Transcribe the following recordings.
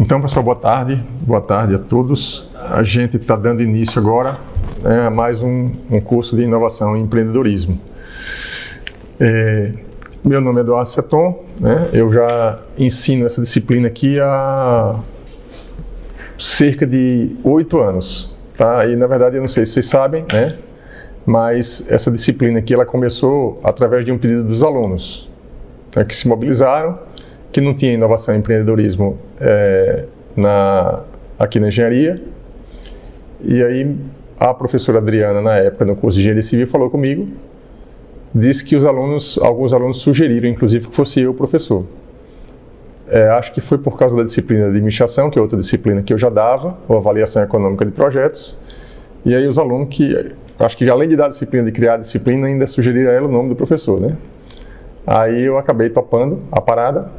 Então, pessoal, boa tarde a todos. A gente está dando início agora a mais um curso de inovação e empreendedorismo. Meu nome é Eduardo Seton, né? Eu já ensino essa disciplina aqui há cerca de 8 anos, tá? E na verdade eu não sei se vocês sabem, né? Mas essa disciplina aqui ela começou através de um pedido dos alunos, né, que se mobilizaram, que não tinha inovação e empreendedorismo aqui na engenharia. E aí a professora Adriana, na época, no curso de engenharia civil, falou comigo, disse que alguns alunos sugeriram, inclusive, que fosse eu o professor. Acho que foi por causa da disciplina de administração, que é outra disciplina que eu já dava, ou avaliação econômica de projetos. E aí os alunos acho que além de dar a disciplina, de criar a disciplina, ainda sugeriram a ela o nome do professor, né? Aí eu acabei topando a parada.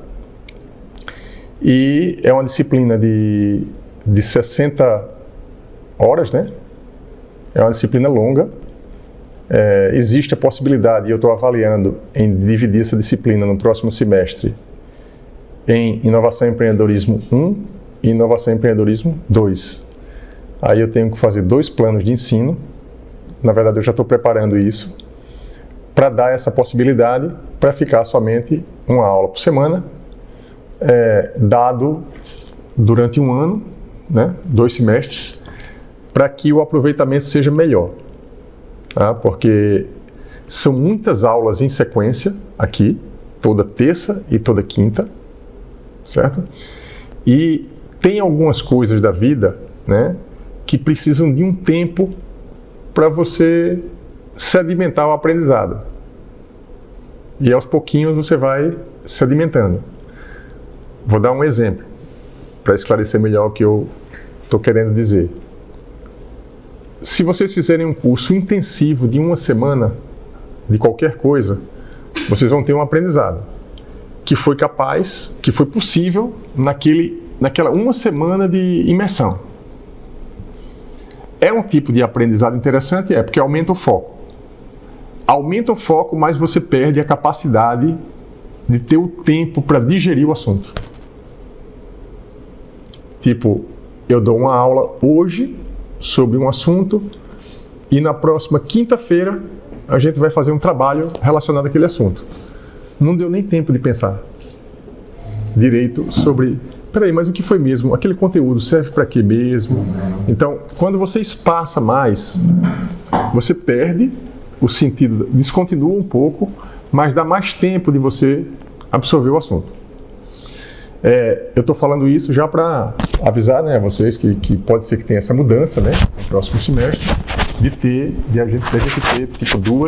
E é uma disciplina de 60 horas, né? É uma disciplina longa. Existe a possibilidade, e eu estou avaliando, em dividir essa disciplina no próximo semestre em Inovação e Empreendedorismo 1 e Inovação e Empreendedorismo 2. Aí eu tenho que fazer 2 planos de ensino. Na verdade, eu já estou preparando isso para dar essa possibilidade para ficar somente uma aula por semana, dado durante um ano, né, 2 semestres, para que o aproveitamento seja melhor, tá? Porque são muitas aulas em sequência aqui, toda terça e toda quinta, certo? E tem algumas coisas da vida, né, que precisam de um tempo para você sedimentar o aprendizado. E aos pouquinhos você vai sedimentando. Vou dar um exemplo para esclarecer melhor o que eu estou querendo dizer. Se vocês fizerem um curso intensivo de uma semana de qualquer coisa, vocês vão ter um aprendizado que foi possível naquela uma semana de imersão. É um tipo de aprendizado interessante, porque aumenta o foco. Aumenta o foco, mas você perde a capacidade de ter o tempo para digerir o assunto. Tipo, eu dou uma aula hoje sobre um assunto e na próxima quinta-feira a gente vai fazer um trabalho relacionado àquele assunto. Não deu nem tempo de pensar direito sobre, peraí, mas o que foi mesmo? Aquele conteúdo serve para quê mesmo? Então, quando você espaça mais, você perde o sentido, descontinua um pouco, mas dá mais tempo de você absorver o assunto. Eu estou falando isso já para avisar, né, a vocês que pode ser que tenha essa mudança, né, no próximo semestre, de a gente ter tipo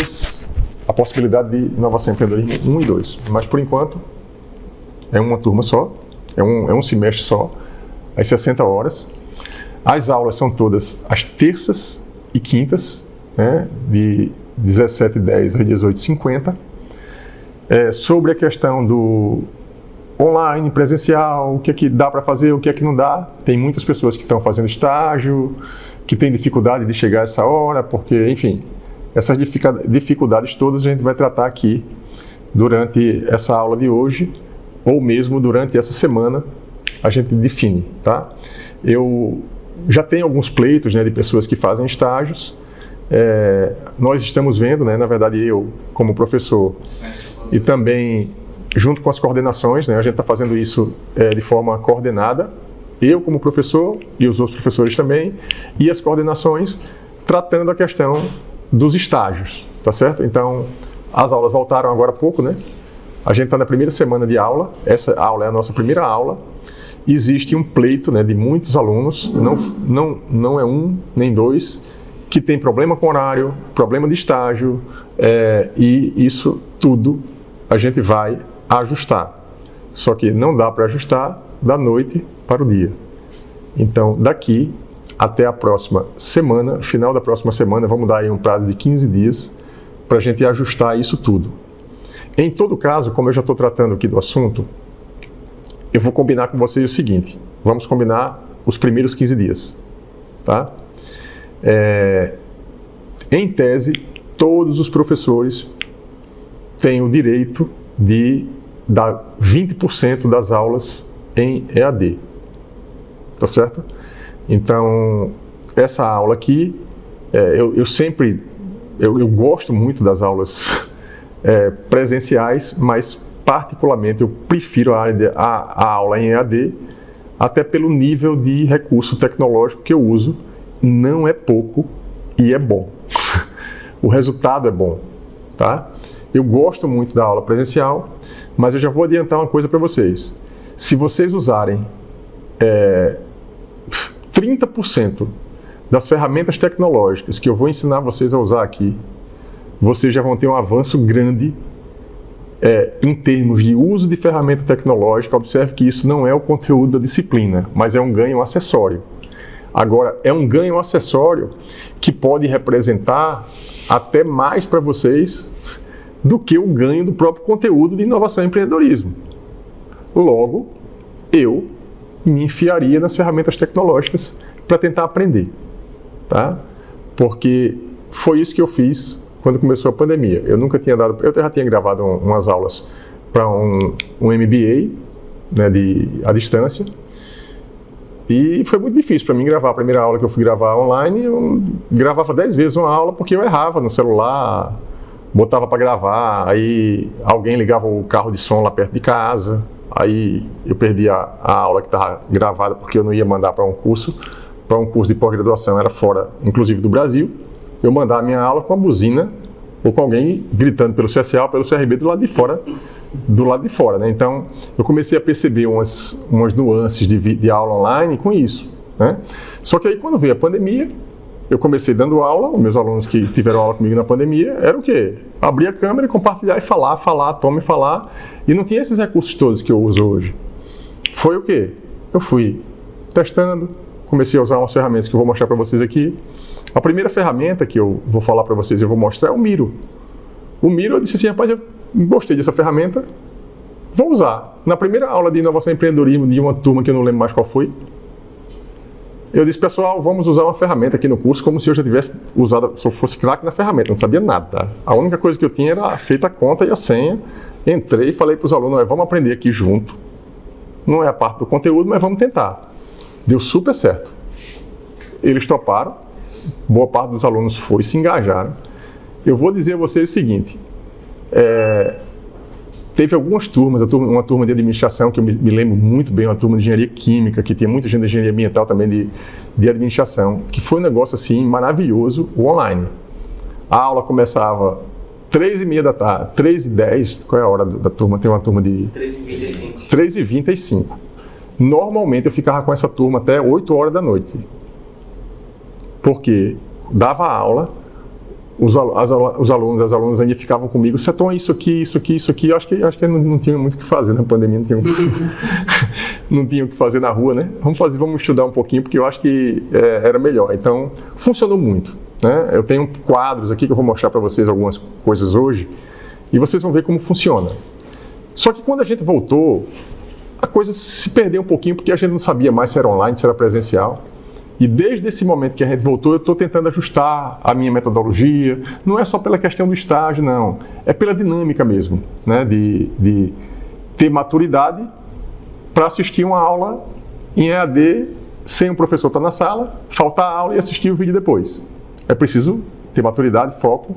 a possibilidade de inovação e empreendedorismo 1 e 2. Mas por enquanto é uma turma só, é um semestre só, às 60 horas. As aulas são todas às terças e quintas, né, de 17h10 às 18h50. Sobre a questão do online, presencial, o que é que dá para fazer, o que é que não dá. Tem muitas pessoas que estão fazendo estágio, que têm dificuldade de chegar a essa hora, porque, enfim, essas dificuldades todas a gente vai tratar aqui durante essa aula de hoje, ou mesmo durante essa semana, a gente define, tá? Eu já tenho alguns pleitos, né, de pessoas que fazem estágios. Nós estamos vendo, né, na verdade eu como professor e também junto com as coordenações, né, a gente está fazendo isso de forma coordenada, eu como professor e os outros professores também, e as coordenações tratando a questão dos estágios, tá certo? Então, as aulas voltaram agora há pouco, né? A gente está na primeira semana de aula, essa aula é a nossa primeira aula. Existe um pleito, né, de muitos alunos, não é um nem dois, que tem problema com horário, problema de estágio, e isso tudo a gente vai ajustar. Só que não dá para ajustar da noite para o dia. Então, daqui até a próxima semana, final da próxima semana, vamos dar aí um prazo de 15 dias para a gente ajustar isso tudo. Em todo caso, como eu já estou tratando aqui do assunto, eu vou combinar com vocês o seguinte: vamos combinar os primeiros 15 dias, tá? Em tese, todos os professores têm o direito de dar 20% das aulas em EAD. tá certo? Então, essa aula aqui, eu gosto muito das aulas presenciais, mas particularmente eu prefiro a aula em EAD, até pelo nível de recurso tecnológico que eu uso. Não é pouco e é bom. O resultado é bom, tá? Eu gosto muito da aula presencial, mas eu já vou adiantar uma coisa para vocês. Se vocês usarem 30% das ferramentas tecnológicas que eu vou ensinar vocês a usar aqui, vocês já vão ter um avanço grande em termos de uso de ferramenta tecnológica. Observe que isso não é o conteúdo da disciplina, mas é um ganho acessório. Agora, é um ganho acessório que pode representar até mais para vocês do que o ganho do próprio conteúdo de inovação e empreendedorismo. Logo, eu me enfiaria nas ferramentas tecnológicas para tentar aprender, tá? Porque foi isso que eu fiz quando começou a pandemia. Eu já tinha gravado umas aulas para um MBA, né, à distância, e foi muito difícil para mim gravar. A primeira aula que eu fui gravar online, eu gravava 10 vezes uma aula porque eu errava no celular, botava para gravar, aí alguém ligava o carro de som lá perto de casa, aí eu perdi a aula que estava gravada porque eu não ia mandar para um curso de pós-graduação, era fora, inclusive do Brasil. Eu mandar a minha aula com a buzina ou com alguém gritando pelo CSA ou pelo CRB do lado de fora, né? Então, eu comecei a perceber umas nuances de aula online com isso, né? Só que aí, quando veio a pandemia, eu comecei dando aula. Os meus alunos que tiveram aula comigo na pandemia, era o quê? Abrir a câmera e compartilhar e falar, toma e falar. E não tinha esses recursos todos que eu uso hoje. Foi o quê? Eu fui testando, comecei a usar umas ferramentas que eu vou mostrar para vocês aqui. A primeira ferramenta que eu vou falar para vocês e eu vou mostrar é o Miro. O Miro, eu disse assim, rapaz, eu gostei dessa ferramenta, vou usar. Na primeira aula de inovação e empreendedorismo de uma turma que eu não lembro mais qual foi, eu disse, pessoal, vamos usar uma ferramenta aqui no curso como se eu já tivesse usado, se eu fosse craque na ferramenta, não sabia nada. A única coisa que eu tinha era feita a conta e a senha. Entrei e falei para os alunos, vamos aprender aqui junto. Não é a parte do conteúdo, mas vamos tentar. Deu super certo. Eles toparam, boa parte dos alunos foi, se engajaram. Eu vou dizer a vocês o seguinte, teve algumas turmas, uma turma de administração que eu me lembro muito bem, uma turma de engenharia química, que tinha muita gente de engenharia ambiental também de administração, que foi um negócio assim maravilhoso, o online. A aula começava 3h30 da tarde, 3h10, qual é a hora da turma? Tem uma turma de 3h25. 3h25. Normalmente eu ficava com essa turma até 8 horas da noite. Porque dava aula, os alunos e as alunas ainda ficavam comigo, Seton, isso aqui. Eu acho que não tinha muito o que fazer na pandemia, não tinha o que fazer na rua, né? Vamos estudar um pouquinho, porque eu acho que era melhor. Então, funcionou muito, né? Eu tenho quadros aqui que eu vou mostrar para vocês algumas coisas hoje, e vocês vão ver como funciona. Só que quando a gente voltou, a coisa se perdeu um pouquinho, porque a gente não sabia mais se era online, se era presencial. E desde esse momento que a gente voltou, eu estou tentando ajustar a minha metodologia. Não é só pela questão do estágio, não. É pela dinâmica mesmo, né? De ter maturidade para assistir uma aula em EAD sem o professor estar na sala, faltar a aula e assistir o vídeo depois. É preciso ter maturidade, foco.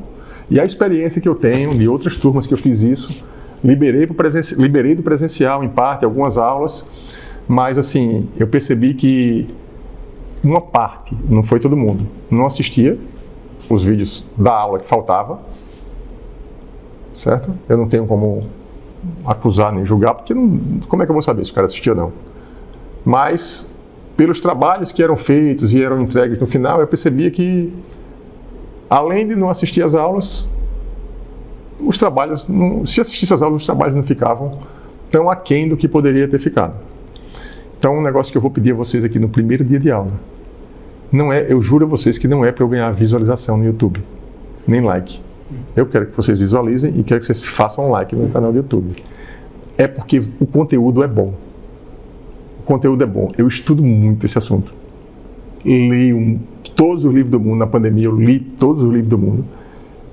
E a experiência que eu tenho de outras turmas que eu fiz isso, liberei do presencial em parte, algumas aulas, mas assim, eu percebi que uma parte, não foi todo mundo, não assistia os vídeos da aula que faltava, certo? Eu não tenho como acusar nem julgar, porque como é que eu vou saber se o cara assistiu ou não? Mas, pelos trabalhos que eram feitos e eram entregues no final, eu percebia que, além de não assistir às aulas, os trabalhos, se assistisse às aulas, os trabalhos não ficavam tão aquém do que poderia ter ficado. Então, um negócio que eu vou pedir a vocês aqui no primeiro dia de aula, eu juro a vocês que não é para eu ganhar visualização no YouTube, nem like. Eu quero que vocês visualizem e quero que vocês façam um like no canal do YouTube. É porque o conteúdo é bom. O conteúdo é bom. Eu estudo muito esse assunto. Leio todos os livros do mundo. Na pandemia eu li todos os livros do mundo.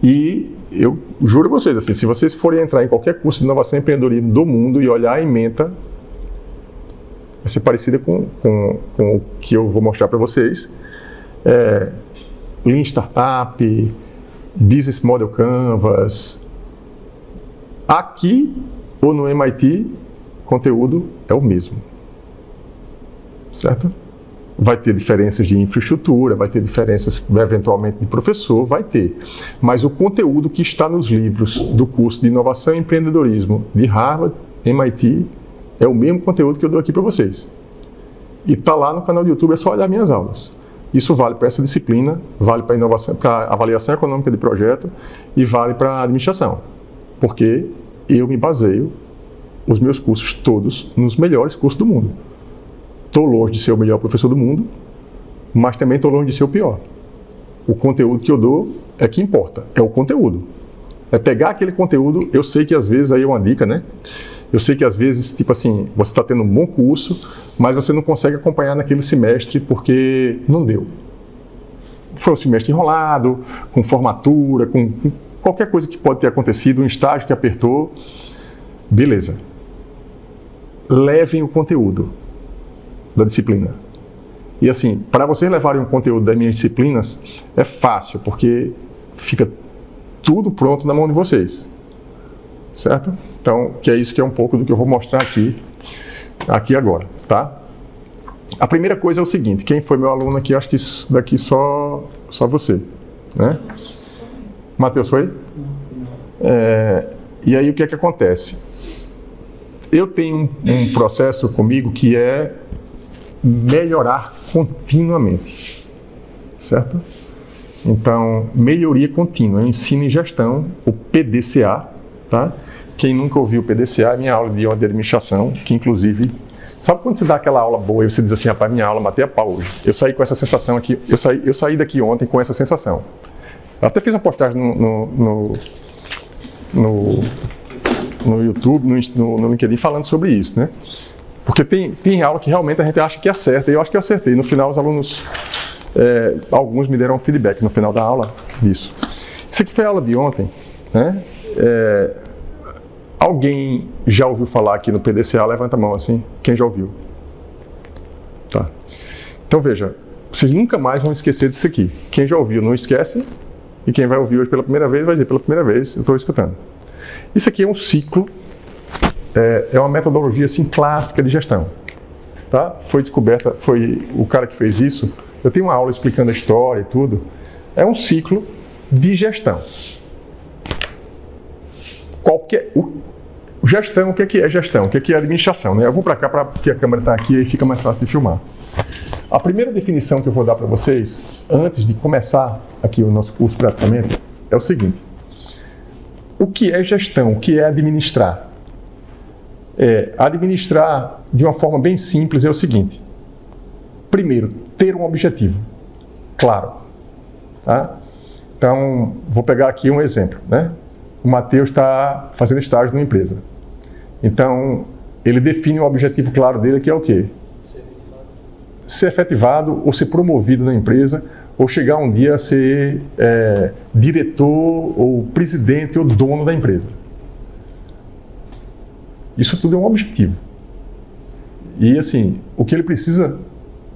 E eu juro a vocês, assim, se vocês forem entrar em qualquer curso de inovação e empreendedorismo do mundo e olhar a ementa, vai ser parecida com o que eu vou mostrar para vocês. Lean Startup, Business Model Canvas. Aqui, ou no MIT, o conteúdo é o mesmo. Certo? Vai ter diferenças de infraestrutura, vai ter diferenças eventualmente de professor, vai ter. Mas o conteúdo que está nos livros do curso de Inovação e Empreendedorismo de Harvard, MIT, é o mesmo conteúdo que eu dou aqui para vocês. E está lá no canal do YouTube, é só olhar minhas aulas. Isso vale para essa disciplina, vale para inovação, para avaliação econômica de projeto e vale para a administração. Porque eu me baseio, os meus cursos todos, nos melhores cursos do mundo. Estou longe de ser o melhor professor do mundo, mas também estou longe de ser o pior. O conteúdo que eu dou é que importa, é o conteúdo. É pegar aquele conteúdo, eu sei que às vezes, aí é uma dica, né? Eu sei que às vezes, tipo assim, você está tendo um bom curso, mas você não consegue acompanhar naquele semestre porque não deu. Foi um semestre enrolado, com formatura, com qualquer coisa que pode ter acontecido, um estágio que apertou. Beleza. Levem o conteúdo da disciplina. E assim, para vocês levarem o conteúdo das minhas disciplinas, é fácil, porque fica tudo pronto na mão de vocês. Certo? Então, que é isso que é um pouco do que eu vou mostrar aqui agora, tá? A primeira coisa é o seguinte, quem foi meu aluno aqui, acho que isso daqui só você, né? Matheus, foi? E aí o que é que acontece? Eu tenho um processo comigo que é melhorar continuamente, certo? Então, melhoria contínua, ensino e gestão, o PDCA, tá? Quem nunca ouviu o PDCA é minha aula de administração, que inclusive, sabe quando você dá aquela aula boa e você diz assim, rapaz, minha aula matei a pau hoje. Eu saí com essa sensação aqui, eu saí daqui ontem com essa sensação. Eu até fiz uma postagem no YouTube, no LinkedIn, falando sobre isso, né? Porque tem aula que realmente a gente acha que acerta, e eu acho que eu acertei. No final, os alunos, alguns me deram feedback no final da aula disso. Isso aqui foi a aula de ontem, né? Alguém já ouviu falar aqui no PDCA? Levanta a mão assim, quem já ouviu? Tá. Então veja, vocês nunca mais vão esquecer disso aqui. Quem já ouviu, não esquece, e quem vai ouvir hoje pela primeira vez, vai dizer, pela primeira vez, eu estou escutando. Isso aqui é um ciclo, é uma metodologia assim, clássica de gestão. Tá? Foi descoberta, foi o cara que fez isso. Eu tenho uma aula explicando a história e tudo. É um ciclo de gestão. Gestão, o que é gestão? O que é administração? Né? Eu vou para cá porque a câmera está aqui e fica mais fácil de filmar. A primeira definição que eu vou dar para vocês, antes de começar aqui o nosso curso praticamente, é o seguinte. O que é gestão? O que é administrar? Administrar de uma forma bem simples é o seguinte. Primeiro, ter um objetivo claro. Tá? Então, vou pegar aqui um exemplo. Né? O Matheus está fazendo estágio numa empresa. Então, ele define um objetivo claro dele, que é o quê? Ser efetivado ou ser promovido na empresa, ou chegar um dia a ser diretor, ou presidente, ou dono da empresa. Isso tudo é um objetivo. E assim, o que ele precisa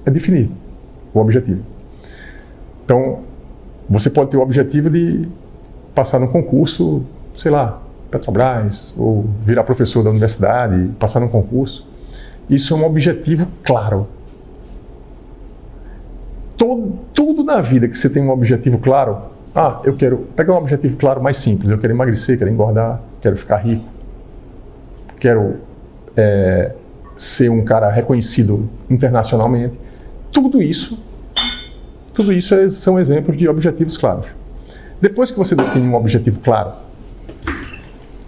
é definir o objetivo. Então, você pode ter o objetivo de passar num concurso, sei lá, Petrobras, ou virar professor da universidade, passar num concurso. Isso é um objetivo claro. Tudo na vida que você tem um objetivo claro, eu quero pegar um objetivo claro mais simples, eu quero emagrecer, quero engordar, quero ficar rico, quero ser um cara reconhecido internacionalmente. Tudo isso são exemplos de objetivos claros. Depois que você define um objetivo claro,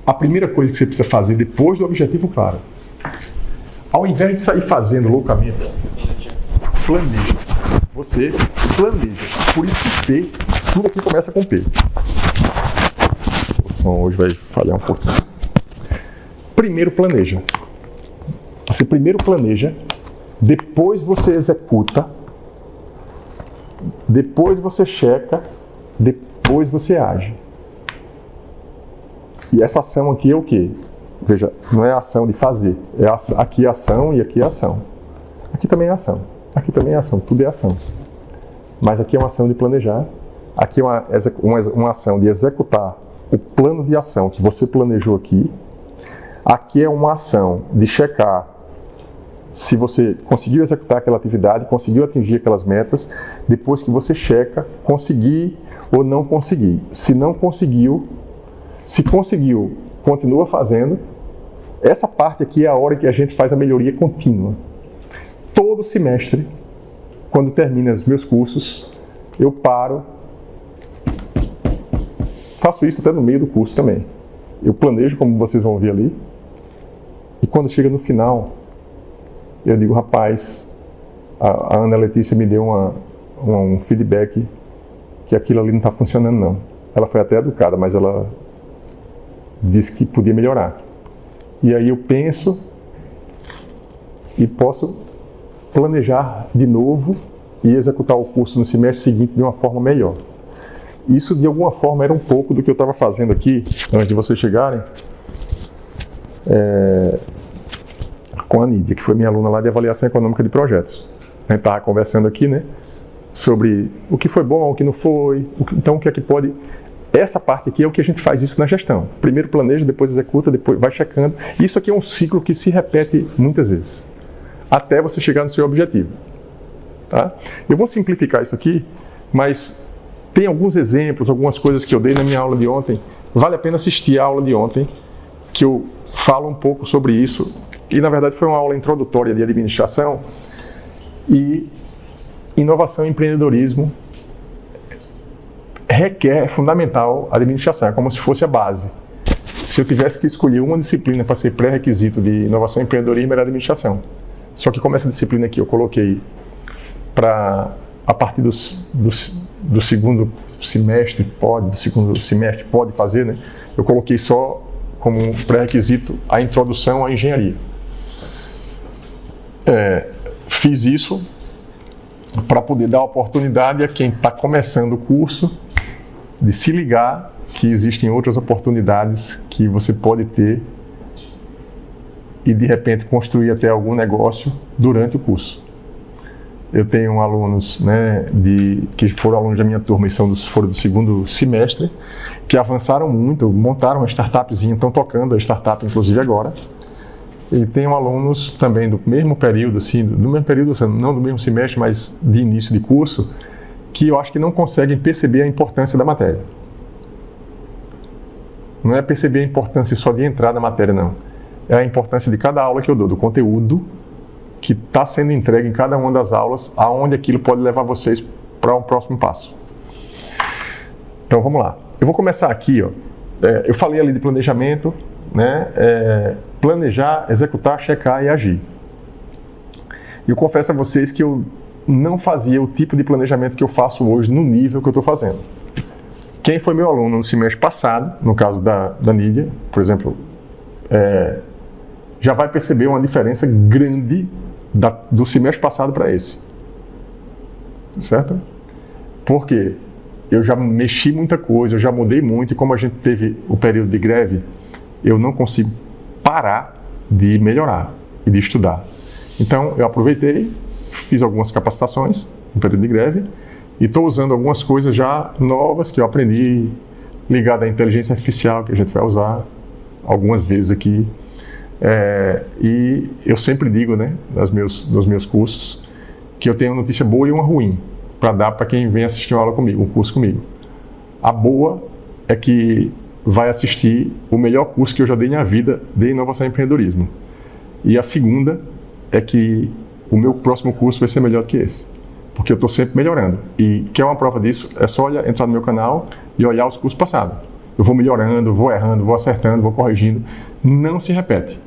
a primeira coisa que você precisa fazer depois do objetivo claro, ao invés de sair fazendo loucamente, planeja. Você planeja. Por isso que P, tudo aqui começa com P. O som hoje vai falhar um pouquinho. Primeiro planeja. Você primeiro planeja, depois você executa, depois você checa, depois você age. E essa ação aqui é o quê? Veja, não é a ação de fazer. Aqui é ação e aqui é ação. Aqui também é ação. Aqui também é ação. Tudo é ação. Mas aqui é uma ação de planejar. Aqui é uma ação de executar o plano de ação que você planejou aqui. Aqui é uma ação de checar se você conseguiu executar aquela atividade, conseguiu atingir aquelas metas. Depois que você checa, conseguir ou não conseguir. Se não conseguiu, se conseguiu, continua fazendo. Essa parte aqui é a hora que a gente faz a melhoria contínua. Todo semestre, quando termina os meus cursos, eu paro. Faço isso até no meio do curso também. Eu planejo, como vocês vão ver ali. E quando chega no final, eu digo, rapaz, a Ana Letícia me deu um feedback que aquilo ali não está funcionando, não. Ela foi até educada, mas ela disse que podia melhorar. E aí eu penso e posso planejar de novo e executar o curso no semestre seguinte de uma forma melhor. Isso, de alguma forma, era um pouco do que eu estava fazendo aqui, antes de vocês chegarem, com a Nídia, que foi minha aluna lá de avaliação econômica de projetos. A gente estava conversando aqui, né, sobre o que foi bom, o que não foi, então o que é que pode... Essa parte aqui é o que a gente faz isso na gestão. Primeiro planeja, depois executa, depois vai checando. Isso aqui é um ciclo que se repete muitas vezes, até você chegar no seu objetivo. Tá? Eu vou simplificar isso aqui, mas tem alguns exemplos, algumas coisas que eu dei na minha aula de ontem. Vale a pena assistir a aula de ontem, que eu falo um pouco sobre isso. E, na verdade, foi uma aula introdutória de administração e inovação e empreendedorismo é fundamental a administração, é como se fosse a base. Se eu tivesse que escolher uma disciplina para ser pré-requisito de inovação e empreendedorismo, era a administração. Só que como essa disciplina aqui eu coloquei a partir do segundo semestre pode fazer, né? Eu coloquei só como pré-requisito a introdução à engenharia. Fiz isso para poder dar oportunidade a quem está começando o curso de se ligar que existem outras oportunidades que você pode ter e de repente construir até algum negócio durante o curso. Eu tenho alunos, né, que foram alunos da minha turma e foram do segundo semestre, que avançaram muito, montaram uma startupzinha, estão tocando a startup inclusive agora. E tenho alunos também do mesmo período, assim, não do mesmo semestre, mas de início de curso, que eu acho que não conseguem perceber a importância da matéria. Não é perceber a importância só de entrar na matéria, não. É a importância de cada aula que eu dou, do conteúdo que está sendo entregue em cada uma das aulas, aonde aquilo pode levar vocês para um próximo passo. Então vamos lá. Eu vou começar aqui, ó. Eu falei ali de planejamento, né? Planejar, executar, checar e agir. E eu confesso a vocês que eu não fazia o tipo de planejamento que eu faço hoje no nível que eu estou fazendo. Quem foi meu aluno no semestre passado, no caso da Nídia, por exemplo, já vai perceber uma diferença grande do semestre passado para esse. Certo? Porque eu já mexi muita coisa, eu já mudei muito, e como a gente teve o período de greve, eu não consigo parar de melhorar e de estudar. Então, eu aproveitei, fiz algumas capacitações no período de greve e estou usando algumas coisas já novas que eu aprendi, ligada à inteligência artificial, que a gente vai usar algumas vezes aqui. E eu sempre digo, né, nos meus cursos, que eu tenho uma notícia boa e uma ruim para dar para quem vem assistir uma aula comigo, um curso comigo. A boa é que vai assistir o melhor curso que eu já dei na vida de inovação e empreendedorismo. E a segunda é que o meu próximo curso vai ser melhor do que esse, porque eu estou sempre melhorando. E quer uma prova disso? É só entrar no meu canal e olhar os cursos passados. Eu vou melhorando, vou errando, vou acertando, vou corrigindo. Não se repete.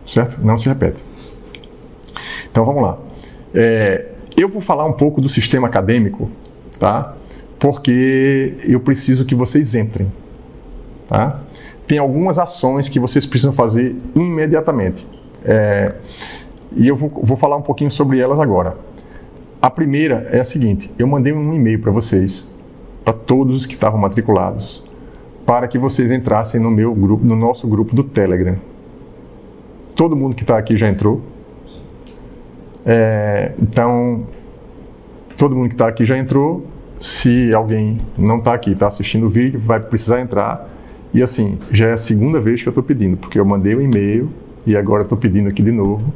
Certo? Não se repete. Então vamos lá. Eu vou falar um pouco do sistema acadêmico, tá? Porque eu preciso que vocês entrem. Tá? Tem algumas ações que vocês precisam fazer imediatamente. E eu vou falar um pouquinho sobre elas agora. A primeira é a seguinte: eu mandei um e-mail para vocês, para todos os que estavam matriculados, para que vocês entrassem no meu grupo, no nosso grupo do Telegram. Todo mundo que está aqui já entrou? Então, todo mundo que está aqui já entrou. Se alguém não está aqui, está assistindo o vídeo, vai precisar entrar. E assim, já é a segunda vez que eu estou pedindo, porque eu mandei um e-mail e agora estou pedindo aqui de novo.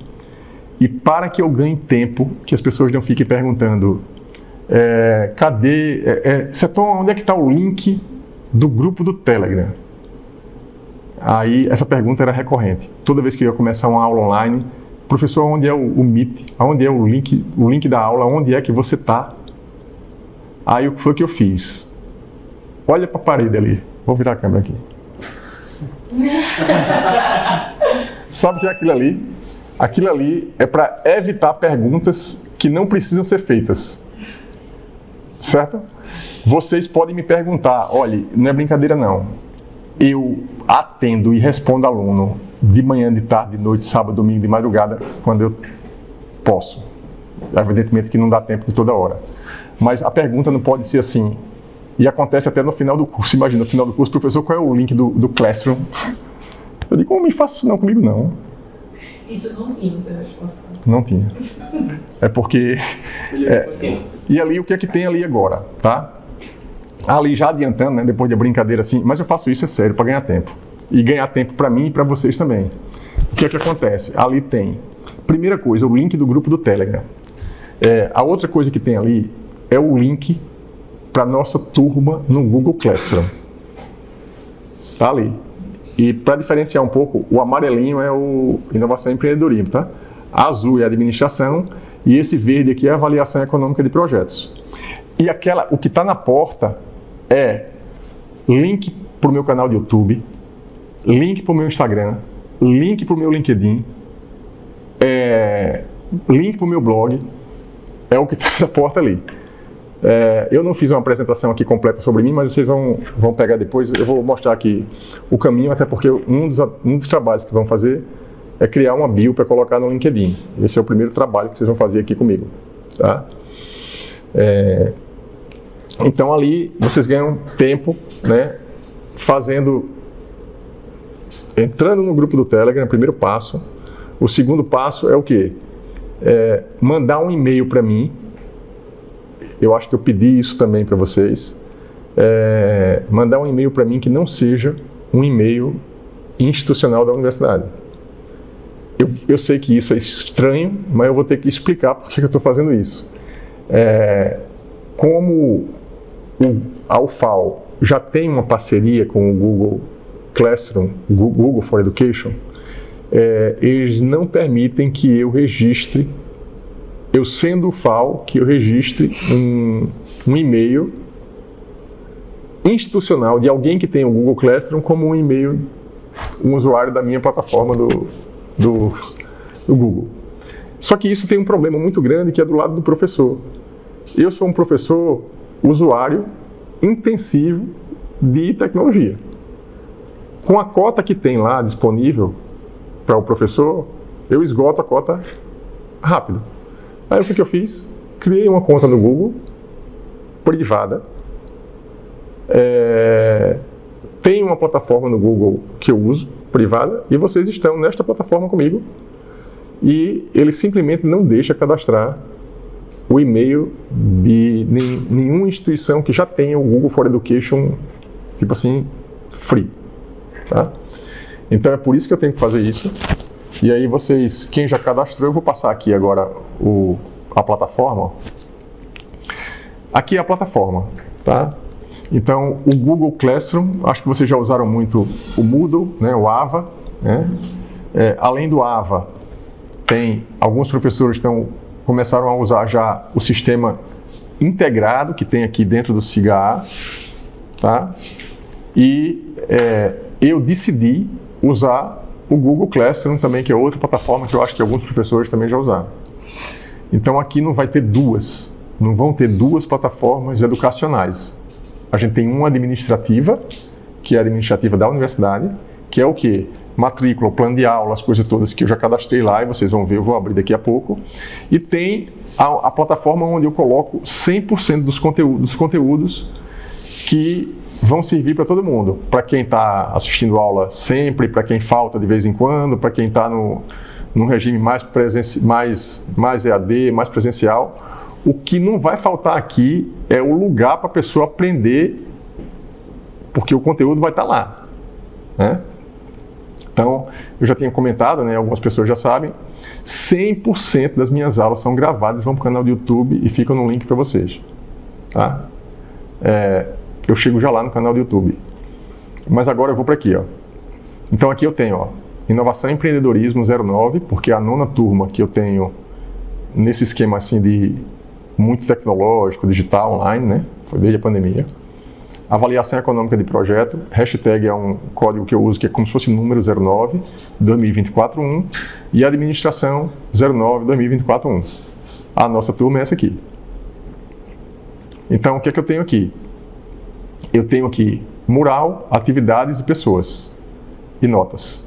E para que eu ganhe tempo, que as pessoas não fiquem perguntando, cadê, Seton, onde é que está o link do grupo do Telegram? Aí essa pergunta era recorrente. Toda vez que eu ia começar uma aula online, professor, onde é o Meet? Onde é o link da aula? Onde é que você está? Aí o que foi que eu fiz? Olha para a parede ali. Vou virar a câmera aqui. Sabe o que é aquilo ali? Aquilo ali é para evitar perguntas que não precisam ser feitas. Certo? Vocês podem me perguntar, olha, não é brincadeira não. Eu atendo e respondo aluno de manhã, de tarde, de noite, sábado, domingo, de madrugada, quando eu posso. Evidentemente que não dá tempo de toda hora. Mas a pergunta não pode ser assim. E acontece até no final do curso. Imagina, no final do curso, professor, qual é o link do Classroom? Eu digo, não me faça isso não comigo não. Isso não tinha, você resposta. Não tinha. É porque... E ali, o que é que tem ali agora, tá? Ali, já adiantando, né, depois da brincadeira assim, mas eu faço isso, é sério, para ganhar tempo. E ganhar tempo para mim e para vocês também. O que é que acontece? Ali tem, primeira coisa, o link do grupo do Telegram. A outra coisa que tem ali é o link para nossa turma no Google Classroom. Tá ali. E para diferenciar um pouco, o amarelinho é o Inovação e Empreendedorismo, tá? Azul é a administração e esse verde aqui é a avaliação econômica de projetos. E o que está na porta é link para o meu canal de YouTube, link para o meu Instagram, link para o meu LinkedIn, link para o meu blog, é o que está na porta ali. Eu não fiz uma apresentação aqui completa sobre mim, mas vocês vão pegar depois. Eu vou mostrar aqui o caminho, até porque um dos trabalhos que vão fazer é criar uma bio para colocar no LinkedIn. Esse é o primeiro trabalho que vocês vão fazer aqui comigo. Tá? Então ali vocês ganham tempo, né, entrando no grupo do Telegram, primeiro passo. O segundo passo é o quê? Mandar um e-mail para mim. Eu acho que eu pedi isso também para vocês. Mandar um e-mail para mim que não seja um e-mail institucional da universidade. Eu sei que isso é estranho, mas eu vou ter que explicar por que eu estou fazendo isso. Como a UFAL já tem uma parceria com o Google Classroom, Google for Education, eles não permitem que eu registre, eu sendo UFAL, que eu registre um e-mail institucional de alguém que tem o Google Classroom como um e-mail, um usuário da minha plataforma do Google. Só que isso tem um problema muito grande que é do lado do professor. Eu sou um professor usuário intensivo de tecnologia. Com a cota que tem lá disponível para o professor, eu esgoto a cota rápido. Aí o que eu fiz? Criei uma conta no Google, privada. Tem uma plataforma no Google que eu uso, privada, e vocês estão nesta plataforma comigo. E ele simplesmente não deixa cadastrar o e-mail de nenhuma instituição que já tenha o Google for Education, tipo assim, free. Tá? Então é por isso que eu tenho que fazer isso. E aí vocês, quem já cadastrou, eu vou passar aqui agora a plataforma. Aqui é a plataforma, tá? Então o Google Classroom, acho que vocês já usaram muito o Moodle, né, o AVA, né? Além do AVA, tem alguns professores começaram a usar já o sistema integrado que tem aqui dentro do SIGA, tá? E eu decidi usar o Google Classroom também, que é outra plataforma que eu acho que alguns professores também já usaram. Então aqui não vão ter duas plataformas educacionais. A gente tem uma administrativa, que é a administrativa da universidade, que é o quê? Matrícula, plano de aula, as coisas todas que eu já cadastrei lá e vocês vão ver, eu vou abrir daqui a pouco. E tem a plataforma onde eu coloco 100% dos conteúdos que vão servir para todo mundo. Para quem está assistindo aula sempre, para quem falta de vez em quando, para quem está num regime mais EAD, mais presencial. O que não vai faltar aqui é o lugar para a pessoa aprender, porque o conteúdo vai estar lá, né? Então, eu já tinha comentado, né, algumas pessoas já sabem, 100% das minhas aulas são gravadas, vão para o canal do YouTube e ficam no link para vocês. Tá? Eu chego já lá no canal do YouTube. Mas agora eu vou para aqui, ó. Então aqui eu tenho, ó, Inovação e Empreendedorismo 09, porque é a 9ª turma que eu tenho nesse esquema assim de muito tecnológico, digital, online, né? Foi desde a pandemia. Avaliação Econômica de Projeto, hashtag é um código que eu uso que é como se fosse número 09, 2024-1, e Administração 09, 2024-1. A nossa turma é essa aqui. Então, o que é que eu tenho aqui? Eu tenho aqui mural, atividades e pessoas. E notas.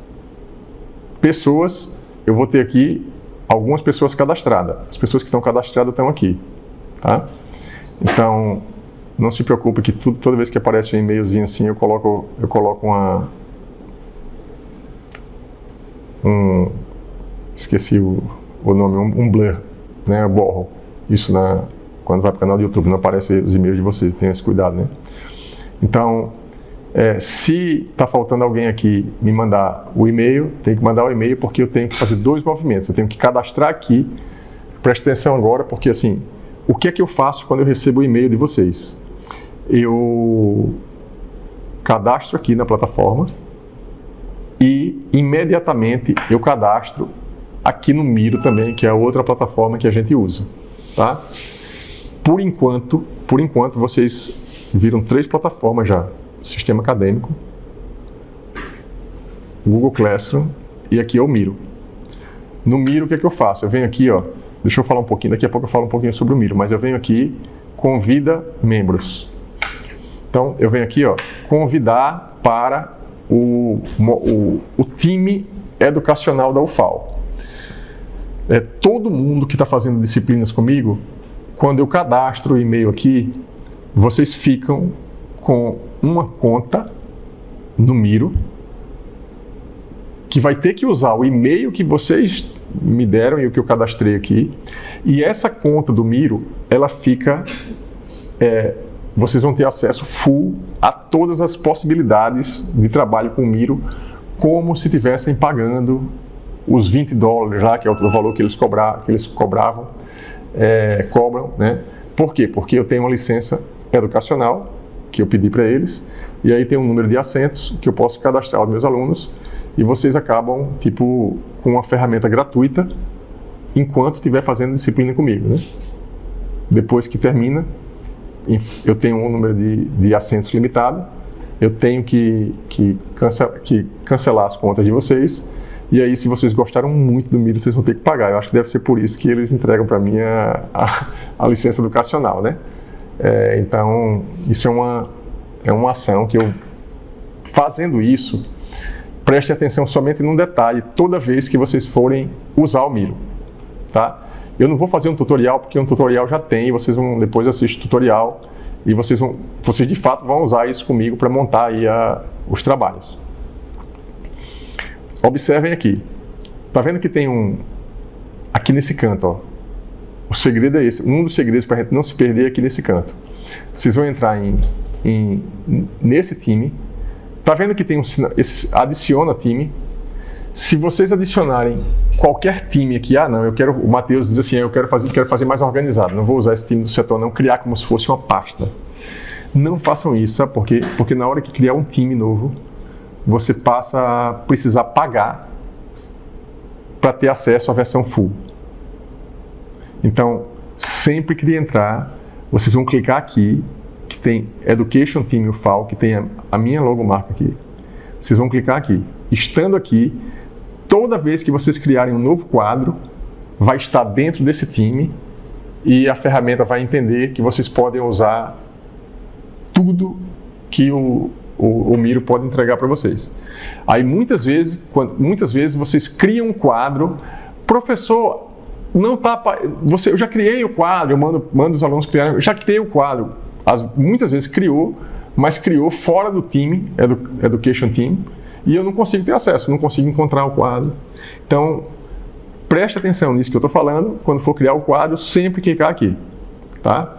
Pessoas, eu vou ter aqui algumas pessoas cadastradas. As pessoas que estão cadastradas estão aqui. Tá? Então, não se preocupe que toda vez que aparece um e-mailzinho assim, eu coloco esqueci o nome, um blur, né? Eu borro isso quando vai para o canal do YouTube, não aparece os e-mails de vocês, tenham esse cuidado, né? Então, se está faltando alguém aqui me mandar o e-mail, tem que mandar o e-mail porque eu tenho que fazer 2 movimentos, eu tenho que cadastrar aqui, preste atenção agora, porque assim, o que é que eu faço quando eu recebo o e-mail de vocês? Eu cadastro aqui na plataforma e imediatamente eu cadastro aqui no Miro também, que é a outra plataforma que a gente usa, tá? Por enquanto vocês viram 3 plataformas já: Sistema Acadêmico, Google Classroom e aqui é o Miro. No Miro o que é que eu faço? Eu venho aqui, ó, deixa eu falar um pouquinho, daqui a pouco eu falo um pouquinho sobre o Miro, mas eu venho aqui, convida membros. Então, eu venho aqui, ó, convidar para o time educacional da UFAL. Todo mundo que está fazendo disciplinas comigo, quando eu cadastro o e-mail aqui, vocês ficam com uma conta no Miro, que vai ter que usar o e-mail que vocês me deram e o que eu cadastrei aqui. E essa conta do Miro, ela fica... vocês vão ter acesso full a todas as possibilidades de trabalho com o Miro, como se estivessem pagando os $20 lá, que é o valor que eles cobram, né? Por quê? Porque eu tenho uma licença educacional que eu pedi para eles, e aí tem um número de assentos que eu posso cadastrar os meus alunos, e vocês acabam, tipo, com uma ferramenta gratuita enquanto estiver fazendo disciplina comigo, né? Depois que termina, eu tenho um número de assentos limitado, eu tenho que cancelar as contas de vocês, e aí se vocês gostaram muito do Miro, vocês vão ter que pagar. Eu acho que deve ser por isso que eles entregam para mim a licença educacional, né? Então, isso é uma ação que eu, fazendo isso, preste atenção somente num detalhe, toda vez que vocês forem usar o Miro, tá? Eu não vou fazer um tutorial, porque um tutorial já tem, e vocês vão depois assistir o tutorial, e vocês de fato vão usar isso comigo para montar aí os trabalhos. Observem aqui, tá vendo que tem aqui nesse canto, ó, o segredo é esse, um dos segredos para a gente não se perder aqui nesse canto. Vocês vão entrar nesse time, tá vendo que tem adiciona time. Se vocês adicionarem qualquer time aqui, não, o Matheus diz assim, eu quero fazer mais organizado, não vou usar esse time do setor, não, criar como se fosse uma pasta. Não façam isso, sabe por quê? Porque na hora que criar um time novo, você passa a precisar pagar para ter acesso à versão full. Então, sempre que entrar, vocês vão clicar aqui, que tem Education Team UFAL, que tem a minha logomarca aqui. Vocês vão clicar aqui. Estando aqui, toda vez que vocês criarem um novo quadro, vai estar dentro desse time e a ferramenta vai entender que vocês podem usar tudo que o Miro pode entregar para vocês. Aí muitas vezes vocês criam um quadro, professor, não tá, eu já criei o quadro, eu mando os alunos criarem, eu já criei o quadro, muitas vezes criou, mas criou fora do time, Education Team, e eu não consigo ter acesso, não consigo encontrar o quadro. Então, preste atenção nisso que eu estou falando, quando for criar o quadro, sempre clicar aqui, tá?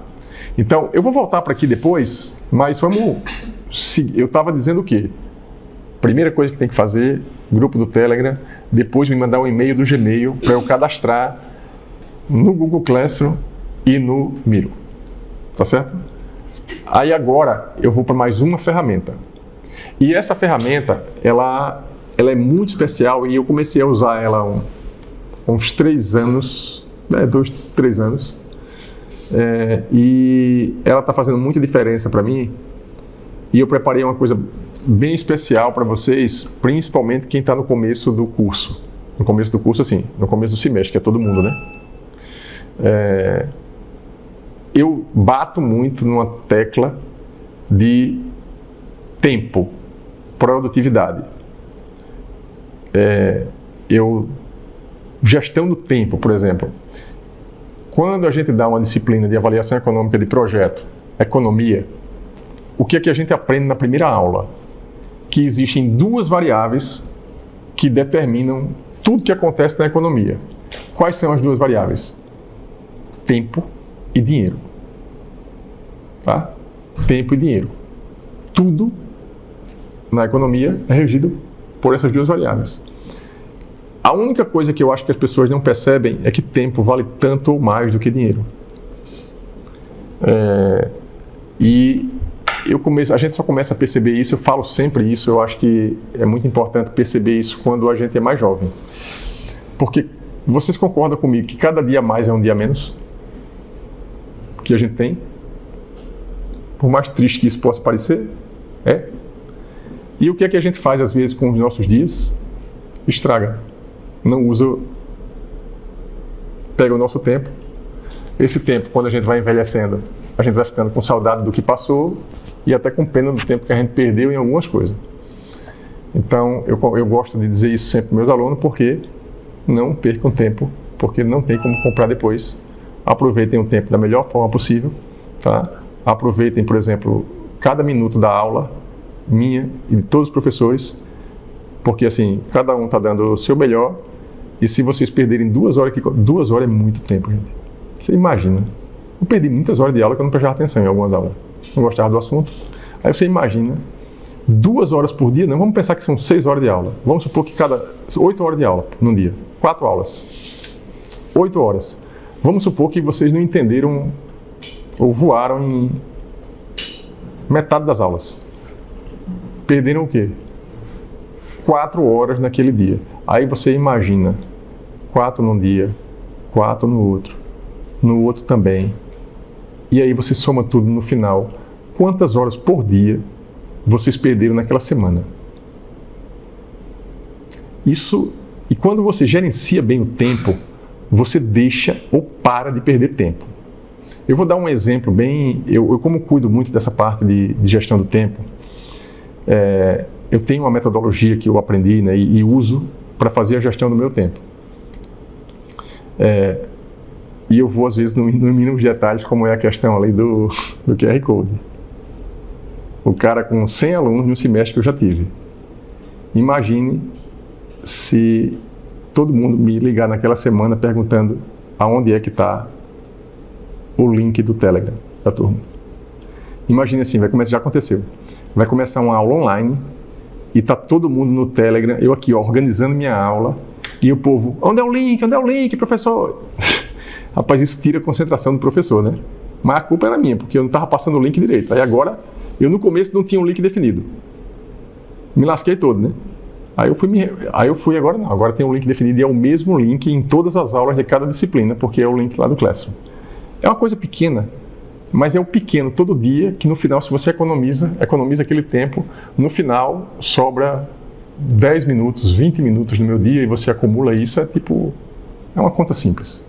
Então, eu vou voltar para aqui depois, mas vamos seguir. Eu estava dizendo o quê? Primeira coisa que tem que fazer, grupo do Telegram, depois me mandar um e-mail do Gmail para eu cadastrar no Google Classroom e no Miro, tá certo? Aí agora eu vou para mais uma ferramenta. E essa ferramenta, ela é muito especial e eu comecei a usar ela há uns 3 anos, 2, 3 anos. E ela está fazendo muita diferença para mim. E eu preparei uma coisa bem especial para vocês, principalmente quem está no começo do curso. No começo do curso, assim, no começo do semestre, que é todo mundo, né? Eu bato muito numa tecla de tempo, produtividade. Gestão do tempo, por exemplo. Quando a gente dá uma disciplina de avaliação econômica de projeto, economia, o que é que a gente aprende na primeira aula? Que existem 2 variáveis que determinam tudo que acontece na economia. Quais são as 2 variáveis? Tempo e dinheiro. Tá? Tempo e dinheiro. Tudo na economia é regido por essas 2 variáveis. A única coisa que eu acho que as pessoas não percebem é que tempo vale tanto ou mais do que dinheiro. E a gente só começa a perceber isso, eu falo sempre isso, eu acho que é muito importante perceber isso quando a gente é mais jovem. Porque vocês concordam comigo que cada dia mais é um dia menos que a gente tem? Por mais triste que isso possa parecer, E o que é que a gente faz às vezes com os nossos dias? Estraga. Não usa, pega o nosso tempo. Esse tempo, quando a gente vai envelhecendo, a gente vai ficando com saudade do que passou e até com pena do tempo que a gente perdeu em algumas coisas. Então, eu gosto de dizer isso sempre para meus alunos, porque não percam tempo, porque não tem como comprar depois. Aproveitem o tempo da melhor forma possível, tá? Aproveitem, por exemplo, cada minuto da aula, minha e de todos os professores, porque assim, cada um está dando o seu melhor, e se vocês perderem 2 horas, 2 horas é muito tempo, gente. Você imagina. Eu perdi muitas horas de aula que eu não prestava atenção em algumas aulas. Não gostava do assunto. Aí você imagina, 2 horas por dia, não vamos pensar que são 6 horas de aula. Vamos supor que 8 horas de aula num dia. 4 aulas. 8 horas. Vamos supor que vocês não entenderam ou voaram em metade das aulas. Perderam o quê? 4 horas naquele dia. Aí você imagina, 4 num dia, 4 no outro também. E aí você soma tudo no final. Quantas horas por dia vocês perderam naquela semana? Isso, e quando você gerencia bem o tempo, você deixa ou para de perder tempo. Eu vou dar um exemplo bem... Eu como cuido muito dessa parte de gestão do tempo, eu tenho uma metodologia que eu aprendi, né, e uso para fazer a gestão do meu tempo. E eu vou, às vezes, no mínimos detalhes, como é a questão ali do QR Code. O cara com 100 alunos no semestre que eu já tive. Imagine se todo mundo me ligar naquela semana perguntando aonde é que está o link do Telegram da turma. Imagine assim, já aconteceu. Vai começar uma aula online e está todo mundo no Telegram, eu aqui organizando minha aula, e o povo, onde é o link? Onde é o link, professor? Rapaz, isso tira a concentração do professor, né? Mas a culpa era minha, porque eu não estava passando o link direito. Aí agora, eu no começo não tinha um link definido. Me lasquei todo, né? Aí eu fui agora não. Agora tem um link definido e é o mesmo link em todas as aulas de cada disciplina, porque é o link lá do Classroom. É uma coisa pequena, mas é o pequeno todo dia que no final, se você economiza aquele tempo, no final sobra 10 minutos, 20 minutos no meu dia e você acumula isso, é uma conta simples.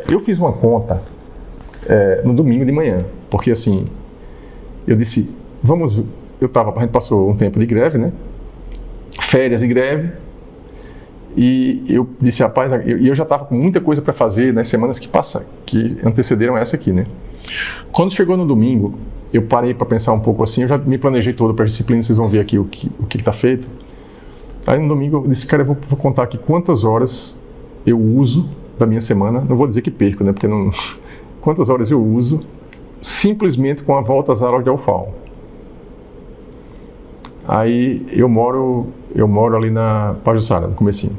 Eu fiz uma conta no domingo de manhã, porque assim, eu disse, a gente passou um tempo de greve, né? Férias e greve, e eu disse, rapaz, eu já estava com muita coisa para fazer nas semanas que antecederam essa aqui, né? Quando chegou no domingo, eu parei para pensar um pouco assim, eu já me planejei todo para a disciplina, vocês vão ver aqui o que está feito. Aí no domingo eu disse, cara, eu vou contar aqui quantas horas eu uso da minha semana, não vou dizer que perco, né? Porque não... Quantas horas eu uso simplesmente com a volta às aulas de UFAL. Aí eu moro ali na Pajuçara, no comecinho.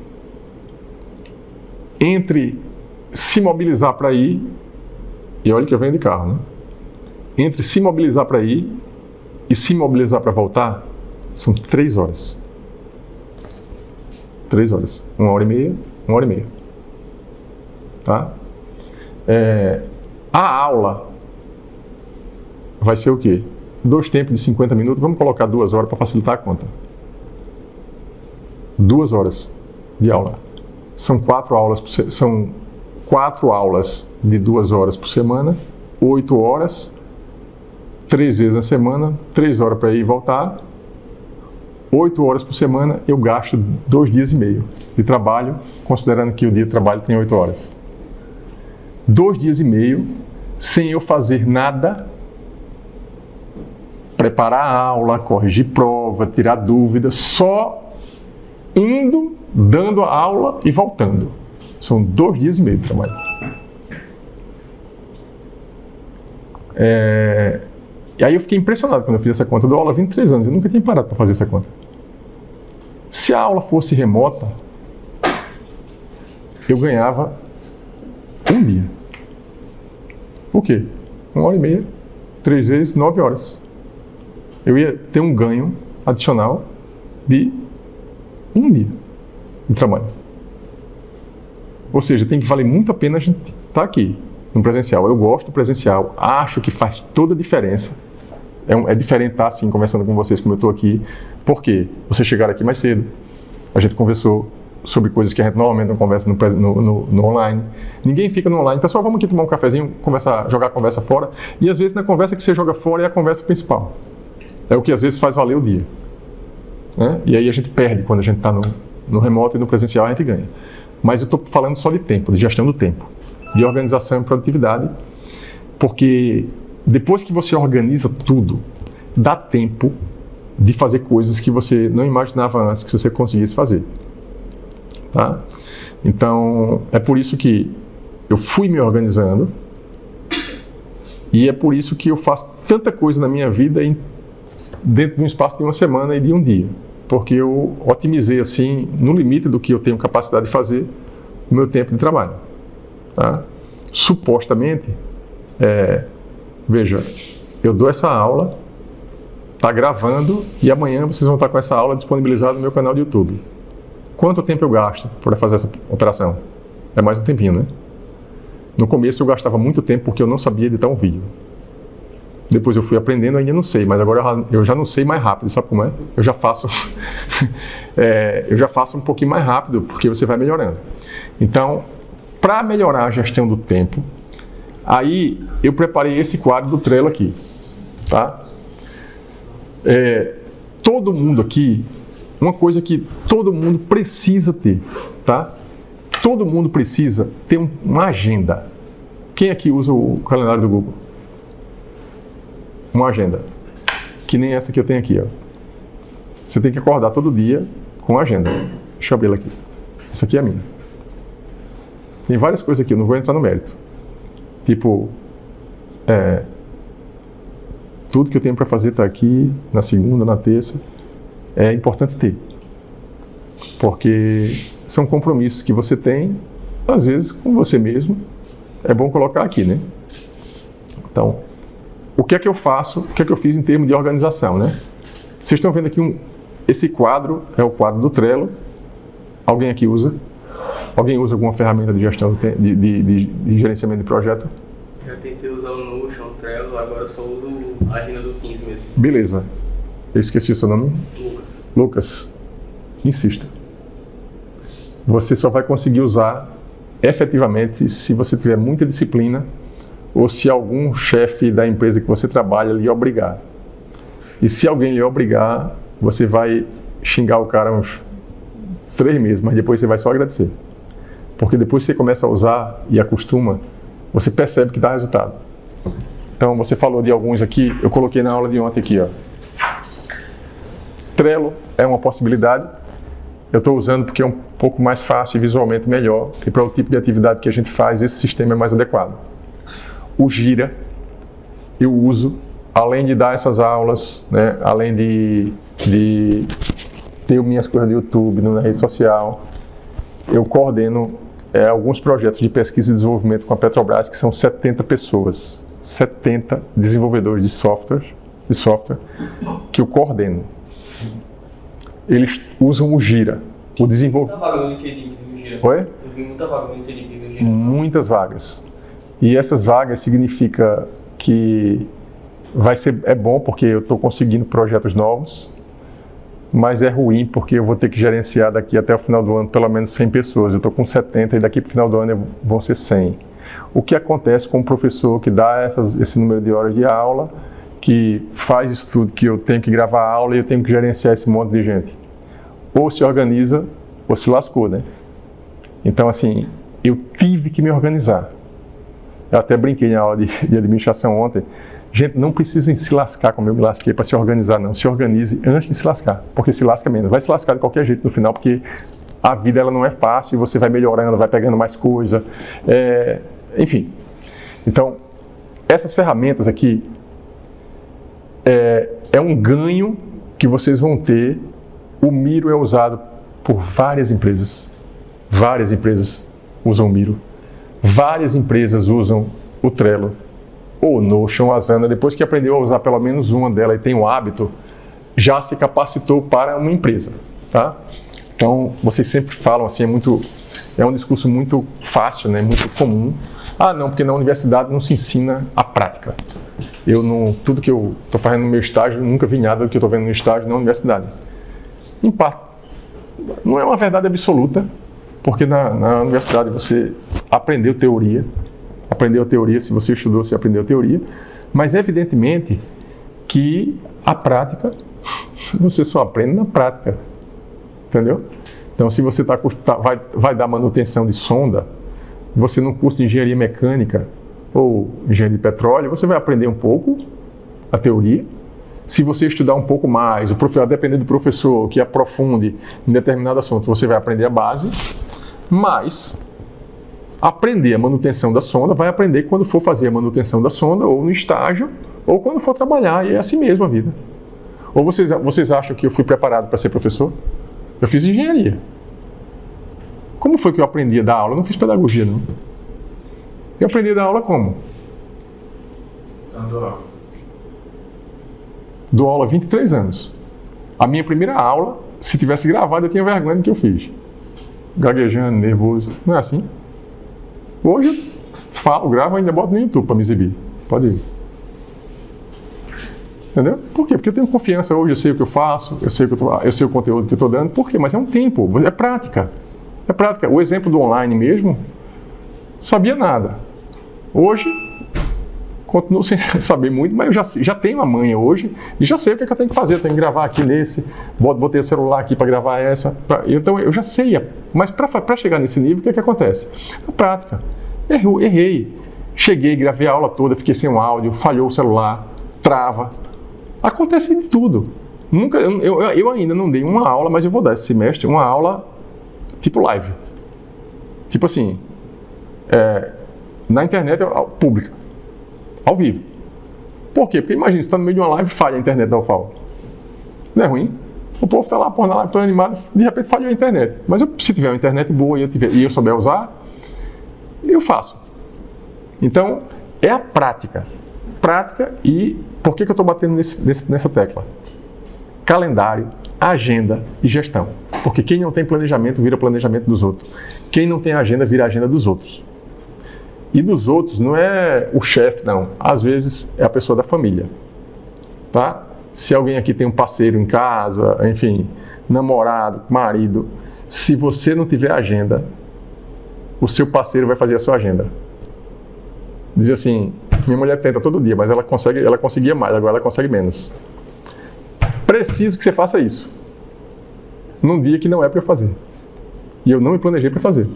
Entre se mobilizar para ir, e olha que eu venho de carro, né? Entre se mobilizar para ir e se mobilizar para voltar, são 3 horas. 3 horas. 1h30, 1h30. Tá? A aula vai ser o quê? 2 tempos de 50 minutos, vamos colocar 2 horas para facilitar a conta. 2 horas de aula. São 4 aulas de 2 horas por semana, 8 horas, 3 vezes na semana, 3 horas para ir e voltar. 8 horas por semana, eu gasto 2 dias e meio de trabalho, considerando que o dia de trabalho tem 8 horas. 2 dias e meio, sem eu fazer nada, preparar a aula, corrigir prova, tirar dúvidas, só indo, dando a aula e voltando. São 2 dias e meio de trabalho. E aí eu fiquei impressionado quando eu fiz essa conta. Eu dou aula há 23 anos, eu nunca tinha parado para fazer essa conta. Se a aula fosse remota, eu ganhava 1 dia. Por quê? 1h30, 3 vezes, 9 horas. Eu ia ter um ganho adicional de 1 dia de trabalho. Ou seja, tem que valer muito a pena a gente estar aqui no presencial. Eu gosto do presencial, acho que faz toda a diferença. É diferente estar assim, conversando com vocês como eu estou aqui. Por quê? Vocês chegaram aqui mais cedo. A gente conversou sobre coisas que a gente normalmente não conversa no online. Ninguém fica no online. Pessoal, vamos aqui tomar um cafezinho, jogar a conversa fora. E às vezes na conversa que você joga fora é a conversa principal. É o que às vezes faz valer o dia. Né? E aí a gente perde quando a gente está no remoto, e no presencial a gente ganha. Mas eu estou falando só de tempo, de gestão do tempo, de organização e produtividade, porque depois que você organiza tudo, dá tempo de fazer coisas que você não imaginava antes que você conseguisse fazer. Tá? Então, é por isso que eu fui me organizando, e é por isso que eu faço tanta coisa na minha vida dentro de um espaço de uma semana e de um dia. Porque eu otimizei assim, no limite do que eu tenho capacidade de fazer, o meu tempo de trabalho. Tá? Supostamente, veja, eu dou essa aula, está gravando, e amanhã vocês vão estar com essa aula disponibilizada no meu canal do YouTube. Quanto tempo eu gasto para fazer essa operação? É mais um tempinho, né? No começo eu gastava muito tempo porque eu não sabia editar um vídeo. Depois eu fui aprendendo, ainda não sei, mas agora eu já não sei mais rápido, sabe como é? Eu já faço um pouquinho mais rápido, porque você vai melhorando. Então, para melhorar a gestão do tempo, aí eu preparei esse quadro do Trello aqui, tá? Todo mundo aqui, uma coisa que todo mundo precisa ter, tá? Todo mundo precisa ter uma agenda. Quem aqui usa o calendário do Google? Uma agenda, que nem essa que eu tenho aqui, ó. Você tem que acordar todo dia com a agenda. Deixa eu abrir ela aqui. Essa aqui é a minha. Tem várias coisas aqui, eu não vou entrar no mérito. Tipo, tudo que eu tenho para fazer está aqui, na segunda, na terça. É importante ter. Porque são compromissos que você tem, às vezes, com você mesmo. É bom colocar aqui, né? Então, o que é que eu faço, o que é que eu fiz em termos de organização, né? Vocês estão vendo aqui esse quadro, é o quadro do Trello. Alguém aqui usa? Alguém usa alguma ferramenta de gestão, de gerenciamento de projeto? Já tentei usar o Notion, o Trello, agora eu só uso a agenda do Teams mesmo. Beleza. Eu esqueci o seu nome? Lucas. Lucas, insista. Você só vai conseguir usar efetivamente se você tiver muita disciplina ou se algum chefe da empresa que você trabalha lhe obrigar. E se alguém lhe obrigar, você vai xingar o cara uns 3 meses, mas depois você vai só agradecer. Porque depois que você começa a usar e acostuma, você percebe que dá resultado. Então, você falou de alguns aqui, eu coloquei na aula de ontem aqui, ó. Trello é uma possibilidade. Eu estou usando porque é um pouco mais fácil e visualmente melhor, e para o tipo de atividade que a gente faz, esse sistema é mais adequado. O Gira, eu uso, além de dar essas aulas, né, além de ter minhas coisas no YouTube, na rede social, eu coordeno alguns projetos de pesquisa e desenvolvimento com a Petrobras, que são 70 pessoas, 70 desenvolvedores de software que eu coordeno. Eles usam o Gira. O desenvolvimento. Muita vaga no LinkedIn do Gira. Oi? Eu vi muita vaga no LinkedIn do Gira. Muitas vagas. E essas vagas significa que é bom porque eu estou conseguindo projetos novos, mas é ruim porque eu vou ter que gerenciar daqui até o final do ano pelo menos 100 pessoas. Eu estou com 70 e daqui para o final do ano vão ser 100. O que acontece com o professor que dá esse número de horas de aula, que faz isso tudo, que eu tenho que gravar a aula e eu tenho que gerenciar esse monte de gente? Ou se organiza, ou se lascou, né? Então, assim, eu tive que me organizar. Eu até brinquei na aula de administração ontem. Gente, não precisa se lascar como eu me lasquei para se organizar, não. Se organize antes de se lascar, porque se lasca menos. Vai se lascar de qualquer jeito no final, porque a vida ela não é fácil, você vai melhorando, vai pegando mais coisa. Enfim. Então, essas ferramentas aqui é um ganho que vocês vão ter. O Miro é usado por várias empresas. Várias empresas usam o Miro. Várias empresas usam o Trello, ou o Notion, a Asana. Depois que aprendeu a usar pelo menos uma delas e tem o hábito, já se capacitou para uma empresa, tá? Então, vocês sempre falam assim, é um discurso muito fácil, né? Muito comum. Ah, não, porque na universidade não se ensina a prática. Tudo que eu estou fazendo no meu estágio, eu nunca vi nada do que eu estou vendo no estágio na universidade. Em parte, não é uma verdade absoluta, porque na universidade você aprendeu teoria, se você estudou, você aprendeu teoria, mas evidentemente que a prática, você só aprende na prática, entendeu? Então, se você vai dar manutenção de sonda, você no curso de engenharia mecânica ou engenharia de petróleo, você vai aprender um pouco a teoria. Se você estudar um pouco mais, dependendo do professor que aprofunde em determinado assunto, você vai aprender a base, mas aprender a manutenção da sonda, vai aprender quando for fazer a manutenção da sonda, ou no estágio, ou quando for trabalhar, e é assim mesmo a vida. Ou vocês acham que eu fui preparado para ser professor? Eu fiz engenharia. Como foi que eu aprendi a dar aula? Eu não fiz pedagogia, não. Eu aprendi a dar aula como? Dando aula. Dou aula há 23 anos. A minha primeira aula, se tivesse gravado, eu tinha vergonha do que eu fiz. Gaguejando, nervoso. Não é assim? Hoje eu falo, gravo e ainda boto no YouTube para me exibir. Pode ir. Entendeu? Por quê? Porque eu tenho confiança hoje, eu sei o que eu faço, eu sei o conteúdo que eu estou dando. Por quê? Mas é um tempo, é prática. É prática. O exemplo do online mesmo, sabia nada. Hoje, continuo sem saber muito, mas eu já tenho a manha hoje e já sei o que eu tenho que fazer. Eu tenho que gravar aqui nesse, botei o celular aqui para gravar essa. Então eu já sei, mas para chegar nesse nível, o que acontece? A prática. Errei. Cheguei, gravei a aula toda, fiquei sem o áudio, falhou o celular, trava. Acontece de tudo. Eu ainda não dei uma aula, mas eu vou dar esse semestre uma aula tipo live. Tipo assim, na internet pública. Ao vivo. Por quê? Porque imagina, você está no meio de uma live e falha a internet da UFAL. Não é ruim? O povo está lá, na live, estou animado, de repente falhou a internet. Mas se tiver uma internet boa e eu souber usar, eu faço. Então, é a prática. Prática e... Por que eu estou batendo nessa tecla? Calendário, agenda e gestão. Porque quem não tem planejamento vira planejamento dos outros. Quem não tem agenda vira agenda dos outros. E dos outros não é o chefe, não. Às vezes é a pessoa da família. Tá? Se alguém aqui tem um parceiro em casa, enfim, namorado, marido, se você não tiver agenda, o seu parceiro vai fazer a sua agenda. Diz assim, minha mulher tenta todo dia, mas ela conseguia mais, agora ela consegue menos. Preciso que você faça isso. Num dia que não é para eu fazer. E eu não me planejei para fazer.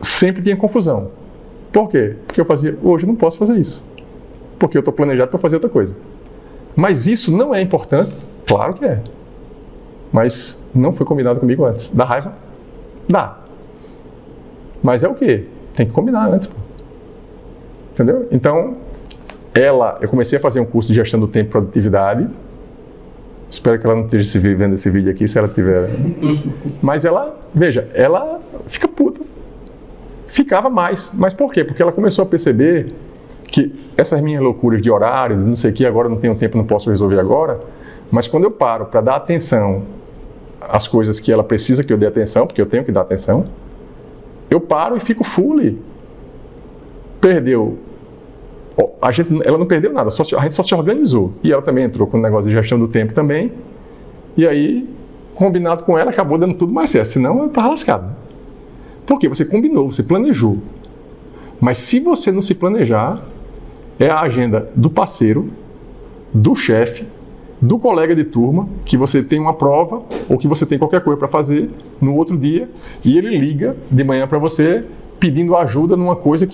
Sempre tinha confusão. Por quê? Porque eu fazia, hoje eu não posso fazer isso. Porque eu estou planejado para fazer outra coisa. Mas isso não é importante? Claro que é. mas não foi combinado comigo antes. Dá raiva? Dá. Mas é o quê? Tem que combinar antes, pô. Entendeu? Então, eu comecei a fazer um curso de gestão do tempo e produtividade. Espero que ela não esteja vendo esse vídeo aqui, se ela tiver. Mas ela, veja, ela fica puta. Ficava mais. Mas por quê? Porque ela começou a perceber que essas minhas loucuras de horário, não sei o que, agora não tenho tempo, não posso resolver agora. Mas quando eu paro para dar atenção às coisas que ela precisa que eu dê atenção, porque eu tenho que dar atenção, eu paro e fico fully. Perdeu. Ela não perdeu nada, a gente só se organizou. E ela também entrou com o negócio de gestão do tempo também. E aí, combinado com ela, acabou dando tudo mais certo. Senão, eu estava lascado. Por quê? Você combinou, você planejou. Mas se você não se planejar, é a agenda do parceiro, do chefe, do colega de turma, que você tem uma prova ou que você tem qualquer coisa para fazer no outro dia, e ele liga de manhã para você pedindo ajuda numa coisa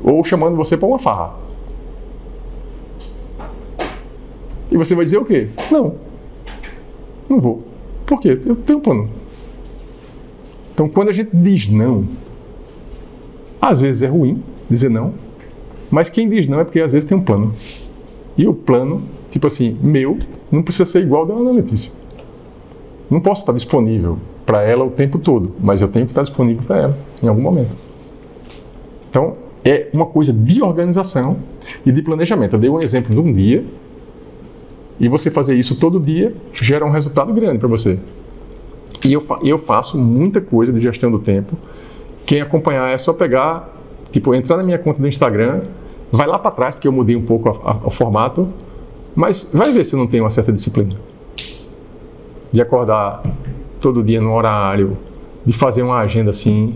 ou chamando você para uma farra. E você vai dizer o quê? Não vou. Por quê? Eu tenho um plano. Então, quando a gente diz não, às vezes é ruim dizer não, mas quem diz não é porque às vezes tem um plano. E o plano, tipo assim, meu, não precisa ser igual ao da Ana Letícia. Não posso estar disponível para ela o tempo todo, mas eu tenho que estar disponível para ela em algum momento. Então, é uma coisa de organização e de planejamento. Eu dei um exemplo de um dia, e você fazer isso todo dia gera um resultado grande para você. E eu faço muita coisa de gestão do tempo. Quem acompanhar é só pegar, entrar na minha conta do Instagram, vai lá para trás, porque eu mudei um pouco o formato, mas vai ver se eu não tenho uma certa disciplina. De acordar todo dia no horário, de fazer uma agenda assim,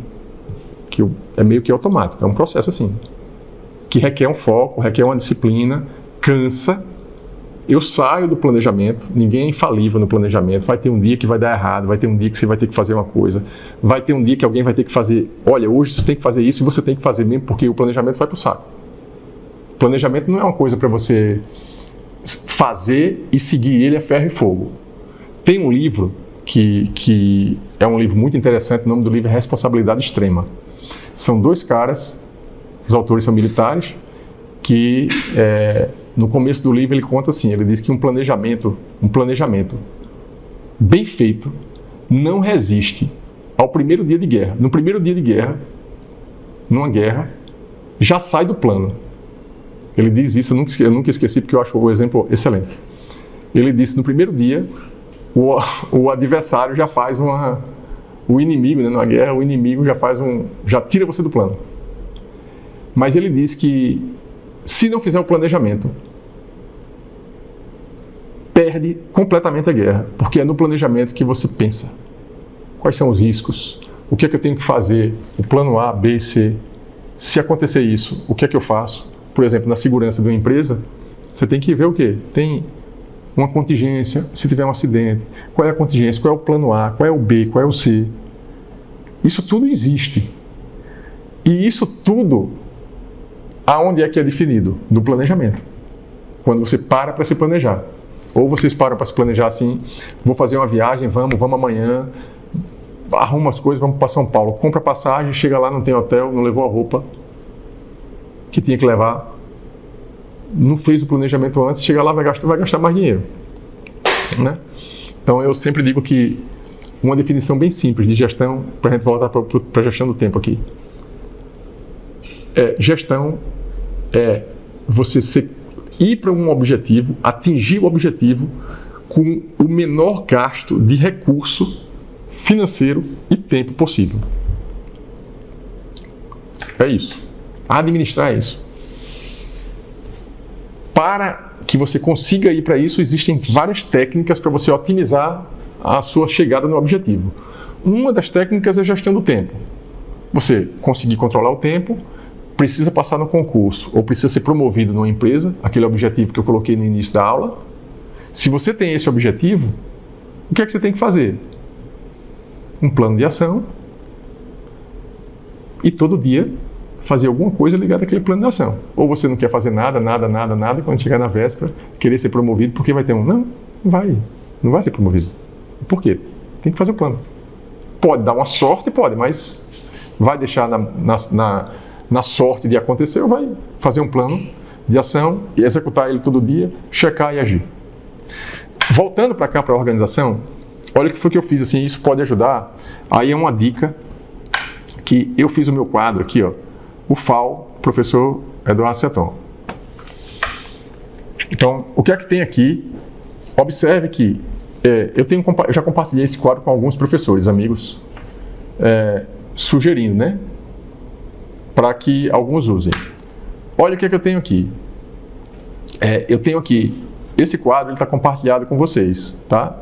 que é meio que automático, é um processo assim, que requer um foco, requer uma disciplina, cansa. Eu saio do planejamento, ninguém é infalível no planejamento, vai ter um dia que vai dar errado, vai ter um dia que você vai ter que fazer uma coisa, vai ter um dia que alguém vai ter que fazer, olha, hoje você tem que fazer isso e você tem que fazer mesmo, porque o planejamento vai para o saco. Planejamento não é uma coisa para você fazer e seguir ele a ferro e fogo. Tem um livro que é um livro muito interessante, o nome do livro é Responsabilidade Extrema. São dois caras, os autores são militares, que no começo do livro ele conta assim, ele diz que um planejamento bem feito não resiste ao primeiro dia de guerra. No primeiro dia de guerra, numa guerra, já sai do plano. Ele diz isso, eu nunca esqueci porque eu acho o exemplo excelente. Ele disse, no primeiro dia, o adversário já faz o inimigo, né, numa guerra, o inimigo já tira você do plano. Mas ele diz que se não fizer o planejamento, perde completamente a guerra, porque é no planejamento que você pensa. Quais são os riscos? O que é que eu tenho que fazer? O plano A, B, C. Se acontecer isso, o que é que eu faço? Por exemplo, na segurança de uma empresa, você tem que ver o quê? Tem uma contingência, se tiver um acidente. Qual é a contingência? Qual é o plano A? Qual é o B? Qual é o C? Isso tudo existe. E isso tudo, aonde é que é definido? No planejamento. Quando você para se planejar. Ou vocês param para se planejar assim, vou fazer uma viagem, vamos amanhã, arruma as coisas, vamos para São Paulo, compra passagem, chega lá, não tem hotel, não levou a roupa que tinha que levar, não fez o planejamento antes, chega lá, vai gastar mais dinheiro. Né? Então eu sempre digo que uma definição bem simples de gestão, para a gente voltar para a gestão do tempo aqui. Gestão é você ir para um objetivo, atingir o objetivo com o menor gasto de recurso financeiro e tempo possível. É isso. Administrar isso. Para que você consiga ir para isso, existem várias técnicas para você otimizar a sua chegada no objetivo. Uma das técnicas é a gestão do tempo. Você conseguir controlar o tempo, precisa passar no concurso ou precisa ser promovido numa empresa, aquele objetivo que eu coloquei no início da aula. Se você tem esse objetivo, o que é que você tem que fazer? Um plano de ação e todo dia fazer alguma coisa ligada àquele plano de ação. Ou você não quer fazer nada, e quando chegar na véspera, querer ser promovido porque vai ter não vai ser promovido. Por quê? Tem que fazer o plano. Pode dar uma sorte, pode, mas vai deixar na sorte de acontecer ou vai fazer um plano de ação e executar ele todo dia, checar e agir. Voltando para cá, para a organização, olha o que foi que eu fiz, assim, isso pode ajudar. Aí é uma dica que eu fiz o meu quadro aqui, ó, o FAO, professor Eduardo Seton. Então, o que é que tem aqui? Observe que eu já compartilhei esse quadro com alguns professores, amigos, sugerindo, né? Para que alguns usem. Olha o que é que eu tenho aqui. Eu tenho aqui, esse quadro está compartilhado com vocês, tá?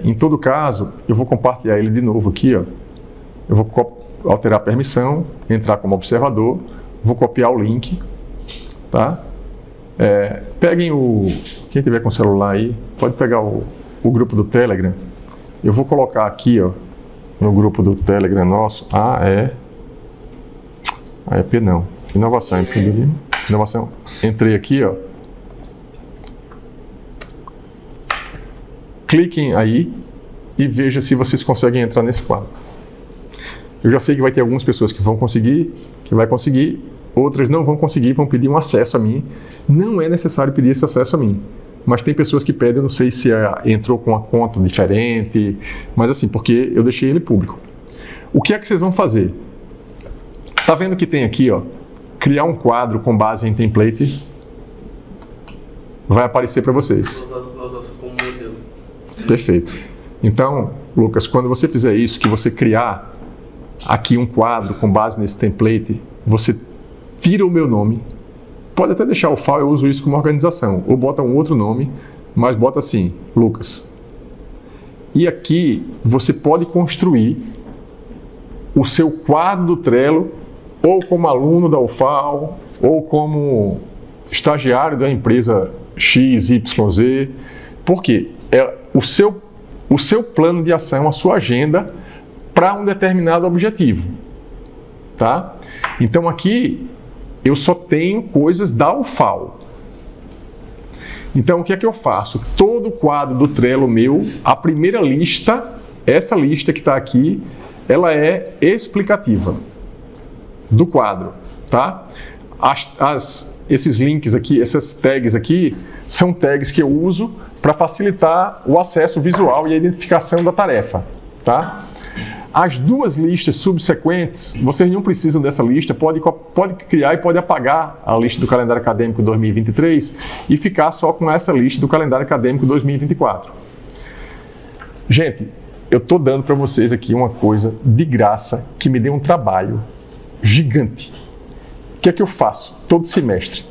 Em todo caso, eu vou compartilhar ele de novo aqui, ó. Eu vou alterar a permissão, entrar como observador, vou copiar o link, tá? Peguem quem tiver com celular aí, pode pegar o grupo do Telegram. Eu vou colocar aqui, ó, no grupo do Telegram nosso, AEP não, inovação, inovação. Entrei aqui, ó. Cliquem aí e veja se vocês conseguem entrar nesse quadro. Eu já sei que vai ter algumas pessoas que vão conseguir, que vai conseguir, outras não vão conseguir, vão pedir um acesso a mim. Não é necessário pedir esse acesso a mim, mas tem pessoas que pedem, eu não sei se entrou com uma conta diferente, mas assim, porque eu deixei ele público. O que é que vocês vão fazer? Tá vendo que tem aqui, ó, criar um quadro com base em template? Vai aparecer para vocês. Perfeito. Então, Lucas, quando você fizer isso, que você criar aqui um quadro com base nesse template, você tira o meu nome, pode até deixar o FAO, eu uso isso como organização, ou bota um outro nome, mas bota assim, Lucas. E aqui você pode construir o seu quadro do Trello, ou como aluno da UFAO, ou como estagiário da empresa XYZ, porque o seu plano de ação, a sua agenda para um determinado objetivo, tá? Então aqui eu só tenho coisas da UFAO. Então o que é que eu faço? Todo quadro do Trello meu, a primeira lista, essa lista que está aqui, ela é explicativa do quadro, tá? Esses links aqui, essas tags aqui, são tags que eu uso para facilitar o acesso visual e a identificação da tarefa, tá? As duas listas subsequentes, vocês não precisam dessa lista, pode criar e pode apagar a lista do calendário acadêmico 2023 e ficar só com essa lista do calendário acadêmico 2024. Gente, eu estou dando para vocês aqui uma coisa de graça que me deu um trabalho gigante. O que é que eu faço todo semestre?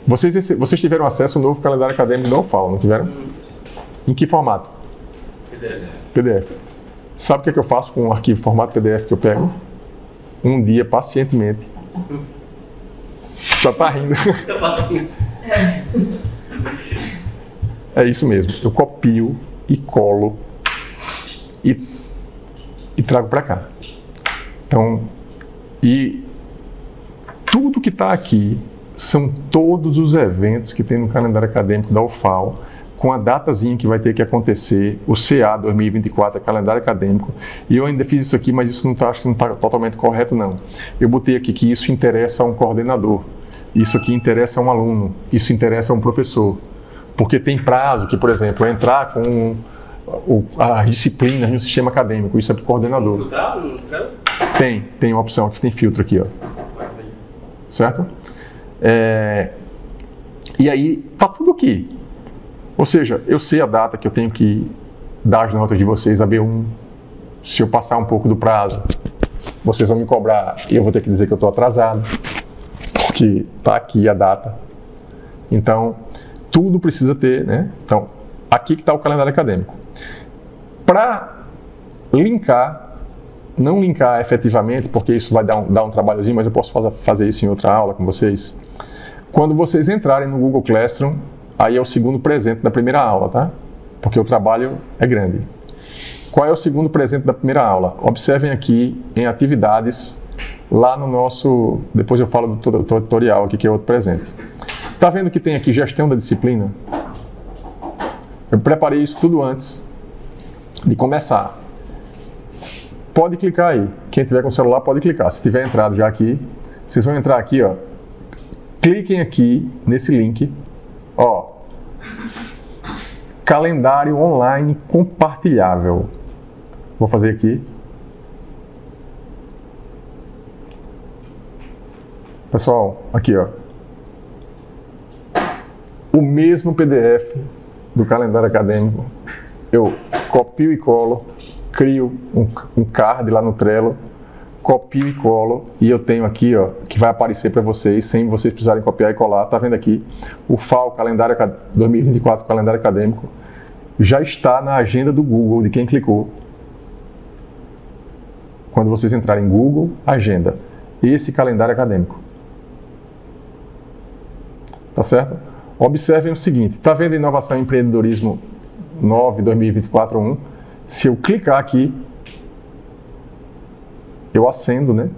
Vocês tiveram acesso ao novo calendário acadêmico da UFAO, não tiveram? Em que formato? PDF. Sabe o que é que eu faço com um arquivo formato PDF que eu pego? Um dia, pacientemente. Já tá rindo. É isso mesmo. Eu copio e colo e trago para cá. Então, e tudo que está aqui são todos os eventos que tem no calendário acadêmico da UFAO, com a datazinha que vai ter que acontecer, o CA 2024, calendário acadêmico, e eu ainda fiz isso aqui, mas isso acho que não está totalmente correto, não. Eu botei aqui que isso interessa a um coordenador, isso aqui interessa a um aluno, isso interessa a um professor, porque tem prazo que, por exemplo, entrar com as disciplinas no sistema acadêmico, isso é para o coordenador. Tem uma opção, aqui tem filtro aqui, ó. Certo? E aí, tá tudo aqui. Ou seja, eu sei a data que eu tenho que dar as notas de vocês, a B1. Se eu passar um pouco do prazo, vocês vão me cobrar e eu vou ter que dizer que eu estou atrasado, porque tá aqui a data. Então, tudo precisa ter, né? Então, aqui que está o calendário acadêmico. Para linkar, não linkar efetivamente, porque isso vai dar um trabalhozinho, mas eu posso fazer isso em outra aula com vocês. Quando vocês entrarem no Google Classroom, aí é o segundo presente da primeira aula, tá? Porque o trabalho é grande. Qual é o segundo presente da primeira aula? Observem aqui em atividades, lá no nosso... Depois eu falo do tutorial aqui, que é outro presente. Tá vendo que tem aqui gestão da disciplina? Eu preparei isso tudo antes. de começar. Pode clicar aí. Quem tiver com o celular pode clicar. Se tiver entrado já aqui, vocês vão entrar aqui, ó. Cliquem aqui nesse link, ó. Calendário online compartilhável. Vou fazer aqui. Pessoal, aqui, ó. O mesmo PDF do calendário acadêmico. Eu copio e colo, crio um card lá no Trello, copio e colo, e eu tenho aqui, ó, que vai aparecer para vocês, sem vocês precisarem copiar e colar. Tá vendo aqui? O FAO, calendário 2024, calendário acadêmico, já está na agenda do Google, de quem clicou. Quando vocês entrarem em Google, agenda, esse calendário acadêmico. Tá certo? Observem o seguinte, tá vendo Inovação e Empreendedorismo 9, 2024-1? Se eu clicar aqui, eu acendo, né?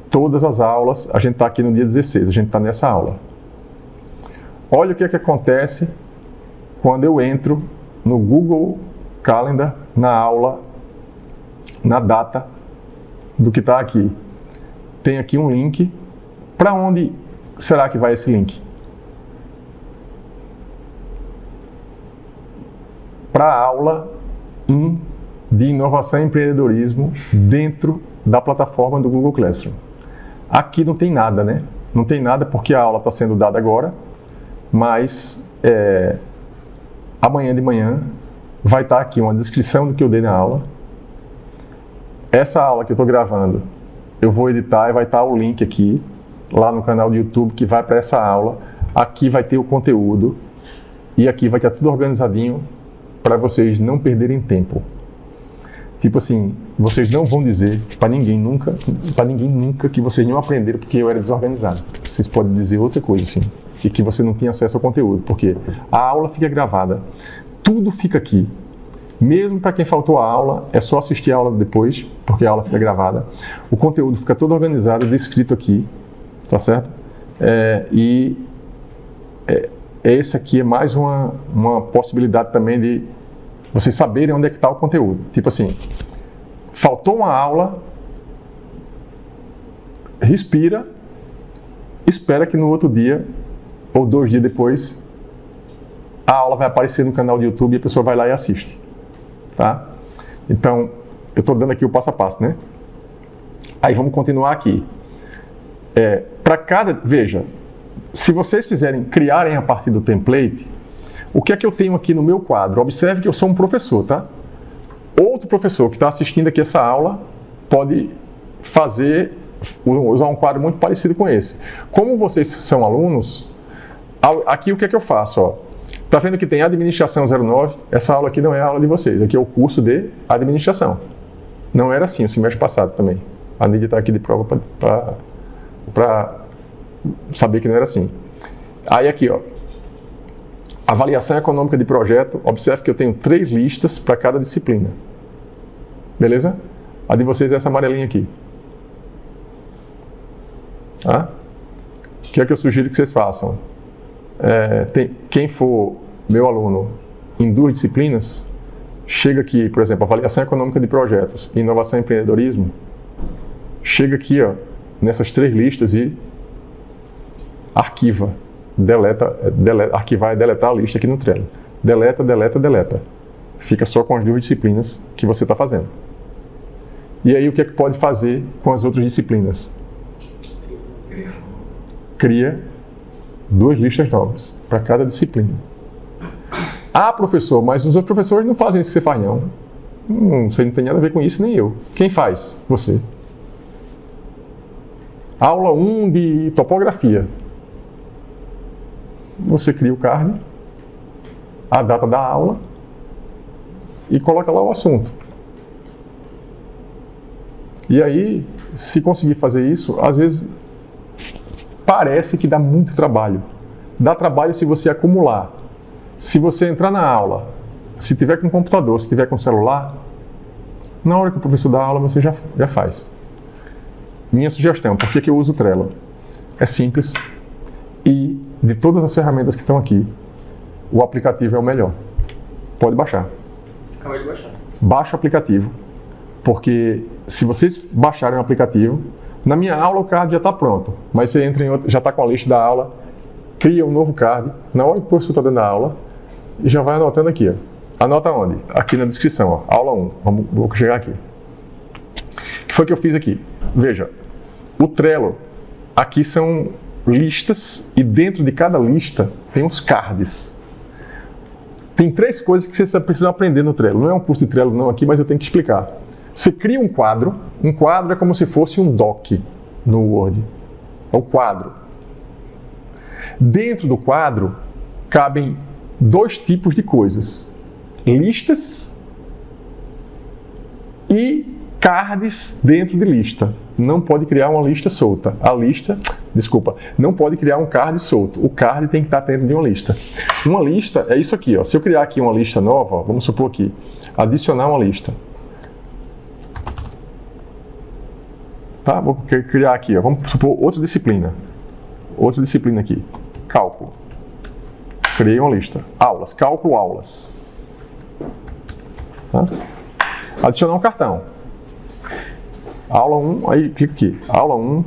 Todas as aulas, a gente está aqui no dia 16, a gente está nessa aula. Olha o que é que acontece quando eu entro no Google Calendar, na aula, na data do que está aqui. Tem aqui um link. Para onde será que vai esse link? Para a aula 1 de Inovação e Empreendedorismo dentro da plataforma do Google Classroom. Aqui não tem nada, né? Não tem nada porque a aula está sendo dada agora, mas amanhã de manhã vai estar aqui uma descrição do que eu dei na aula. Essa aula que eu estou gravando, eu vou editar e vai estar o link aqui, lá no canal do YouTube, que vai para essa aula. Aqui vai ter o conteúdo e aqui vai estar tudo organizadinho para vocês não perderem tempo. Tipo assim, vocês não vão dizer para ninguém nunca que vocês não aprenderam porque eu era desorganizado. Vocês podem dizer outra coisa assim, e que você não tinha acesso ao conteúdo, porque a aula fica gravada, tudo fica aqui. Mesmo para quem faltou a aula, é só assistir a aula depois, porque a aula fica gravada. O conteúdo fica todo organizado, descrito aqui, tá certo? Esse aqui é mais uma possibilidade também de vocês saberem onde é que está o conteúdo. Tipo assim, faltou uma aula, respira, espera que no outro dia, ou 2 dias depois, a aula vai aparecer no canal do YouTube e a pessoa vai lá e assiste. Tá? Então, eu estou dando aqui o passo a passo, né? Aí vamos continuar aqui. Veja, se vocês criarem a partir do template, o que é que eu tenho aqui no meu quadro? Observe que eu sou um professor, tá? Outro professor que está assistindo aqui essa aula pode usar um quadro muito parecido com esse. Como vocês são alunos, aqui o que é que eu faço? Ó? Tá vendo que tem Administração 09? Essa aula aqui não é a aula de vocês, aqui é o curso de Administração. Não era assim o semestre passado também. A Nídia está aqui de prova para saber que não era assim. Aí aqui, ó, avaliação econômica de projeto. Observe que eu tenho 3 listas para cada disciplina. Beleza? A de vocês é essa amarelinha aqui. Tá? O que é que eu sugiro que vocês façam? Quem for meu aluno em 2 disciplinas, chega aqui, por exemplo, avaliação econômica de projetos e inovação e empreendedorismo, chega aqui, ó, nessas 3 listas e arquiva, arquivar e deletar a lista aqui no Trello. Deleta, deleta, deleta. Fica só com as 2 disciplinas que você está fazendo. E aí o que é que pode fazer com as outras disciplinas? Cria 2 listas novas para cada disciplina. Ah, professor, mas os outros professores não fazem isso que você faz, não. Você não tem nada a ver com isso, nem eu. Quem faz? Você. Aula 1 de topografia. Você cria o card, a data da aula e coloca lá o assunto. E aí, se conseguir fazer isso, às vezes parece que dá muito trabalho. Dá trabalho se você acumular. Se você entrar na aula, se tiver com computador, se tiver com celular, na hora que o professor dá aula, você já faz. Minha sugestão, por que eu uso o Trello? É simples e de todas as ferramentas que estão aqui, o aplicativo é o melhor. Pode baixar. Acabei de baixar. Baixa o aplicativo, porque se vocês baixarem o aplicativo, na minha aula o card já está pronto, mas você entra em outro, já está com a lista da aula, cria um novo card, na hora que o professor está dando a aula, e já vai anotando aqui. Ó. Anota onde? Aqui na descrição, ó, aula 1. Vou chegar aqui. O que foi que eu fiz aqui? Veja, o Trello, aqui são listas e dentro de cada lista tem uns cards. Tem 3 coisas que você precisa aprender no Trello. Não é um curso de Trello não aqui, mas eu tenho que explicar. Você cria um quadro é como se fosse um doc no Word. É o quadro. Dentro do quadro cabem 2 tipos de coisas. Listas e cards dentro de lista. Não pode criar uma lista solta. Não pode criar um card solto. O card tem que estar dentro de uma lista. Uma lista é isso aqui, ó. Se eu criar aqui uma lista nova, ó, vamos supor aqui, adicionar uma lista. Tá? Vou criar aqui, ó. Vamos supor outra disciplina. Outra disciplina aqui. Cálculo. Criei uma lista. Aulas. Cálculo, aulas. Tá? Adicionar um cartão. Aula 1, aí clica aqui. Aula 1.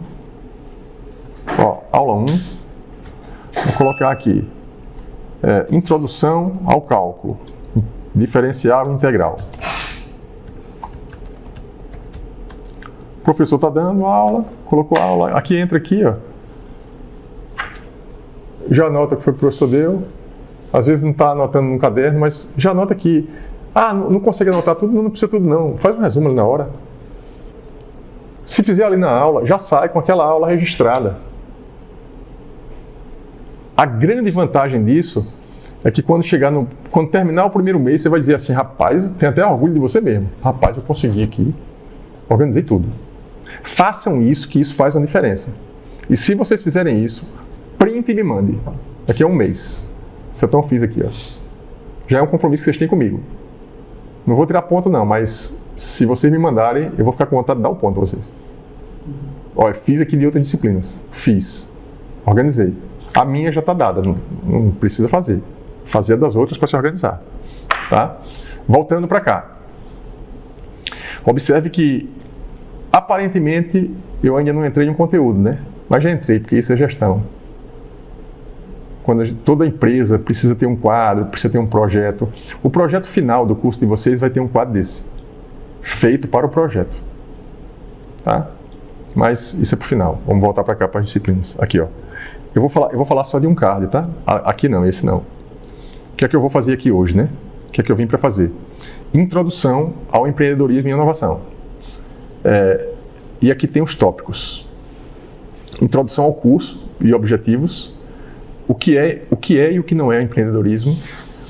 Ó, aula 1. Vou colocar aqui. Introdução ao cálculo. Diferencial e integral. O professor está dando aula, colocou a aula. Aqui entra aqui, ó. Já anota o que foi que o professor deu. Às vezes não está anotando no caderno, mas já anota aqui. Ah, não consegue anotar tudo? Não precisa tudo não. Faz um resumo ali na hora. Se fizer ali na aula, já sai com aquela aula registrada. A grande vantagem disso é que quando terminar o primeiro mês, você vai dizer assim, rapaz, tem até orgulho de você mesmo. Rapaz, eu consegui aqui. Organizei tudo. Façam isso, que isso faz uma diferença. E se vocês fizerem isso, print e me mande. Daqui a um mês. Então fiz aqui, ó. Já é um compromisso que vocês têm comigo. Não vou tirar ponto não, mas se vocês me mandarem, eu vou ficar com vontade de dar um ponto para vocês. Olha, fiz aqui de outras disciplinas. Fiz. Organizei. A minha já está dada, não precisa fazer. Fazer das outras para se organizar. Tá? Voltando para cá. Observe que, aparentemente, eu ainda não entrei no conteúdo, né? Mas já entrei, porque isso é gestão. Quando toda empresa precisa ter um quadro, precisa ter um projeto. O projeto final do curso de vocês vai ter um quadro desse. Feito para o projeto. Tá? Mas isso é para o final. Vamos voltar para cá, para as disciplinas. Aqui, ó. Eu vou falar só de um card, tá? Aqui não, esse não. O que é que eu vou fazer aqui hoje, né? O que é que eu vim para fazer? Introdução ao empreendedorismo e inovação. E aqui tem os tópicos. Introdução ao curso e objetivos. O que é e o que não é empreendedorismo.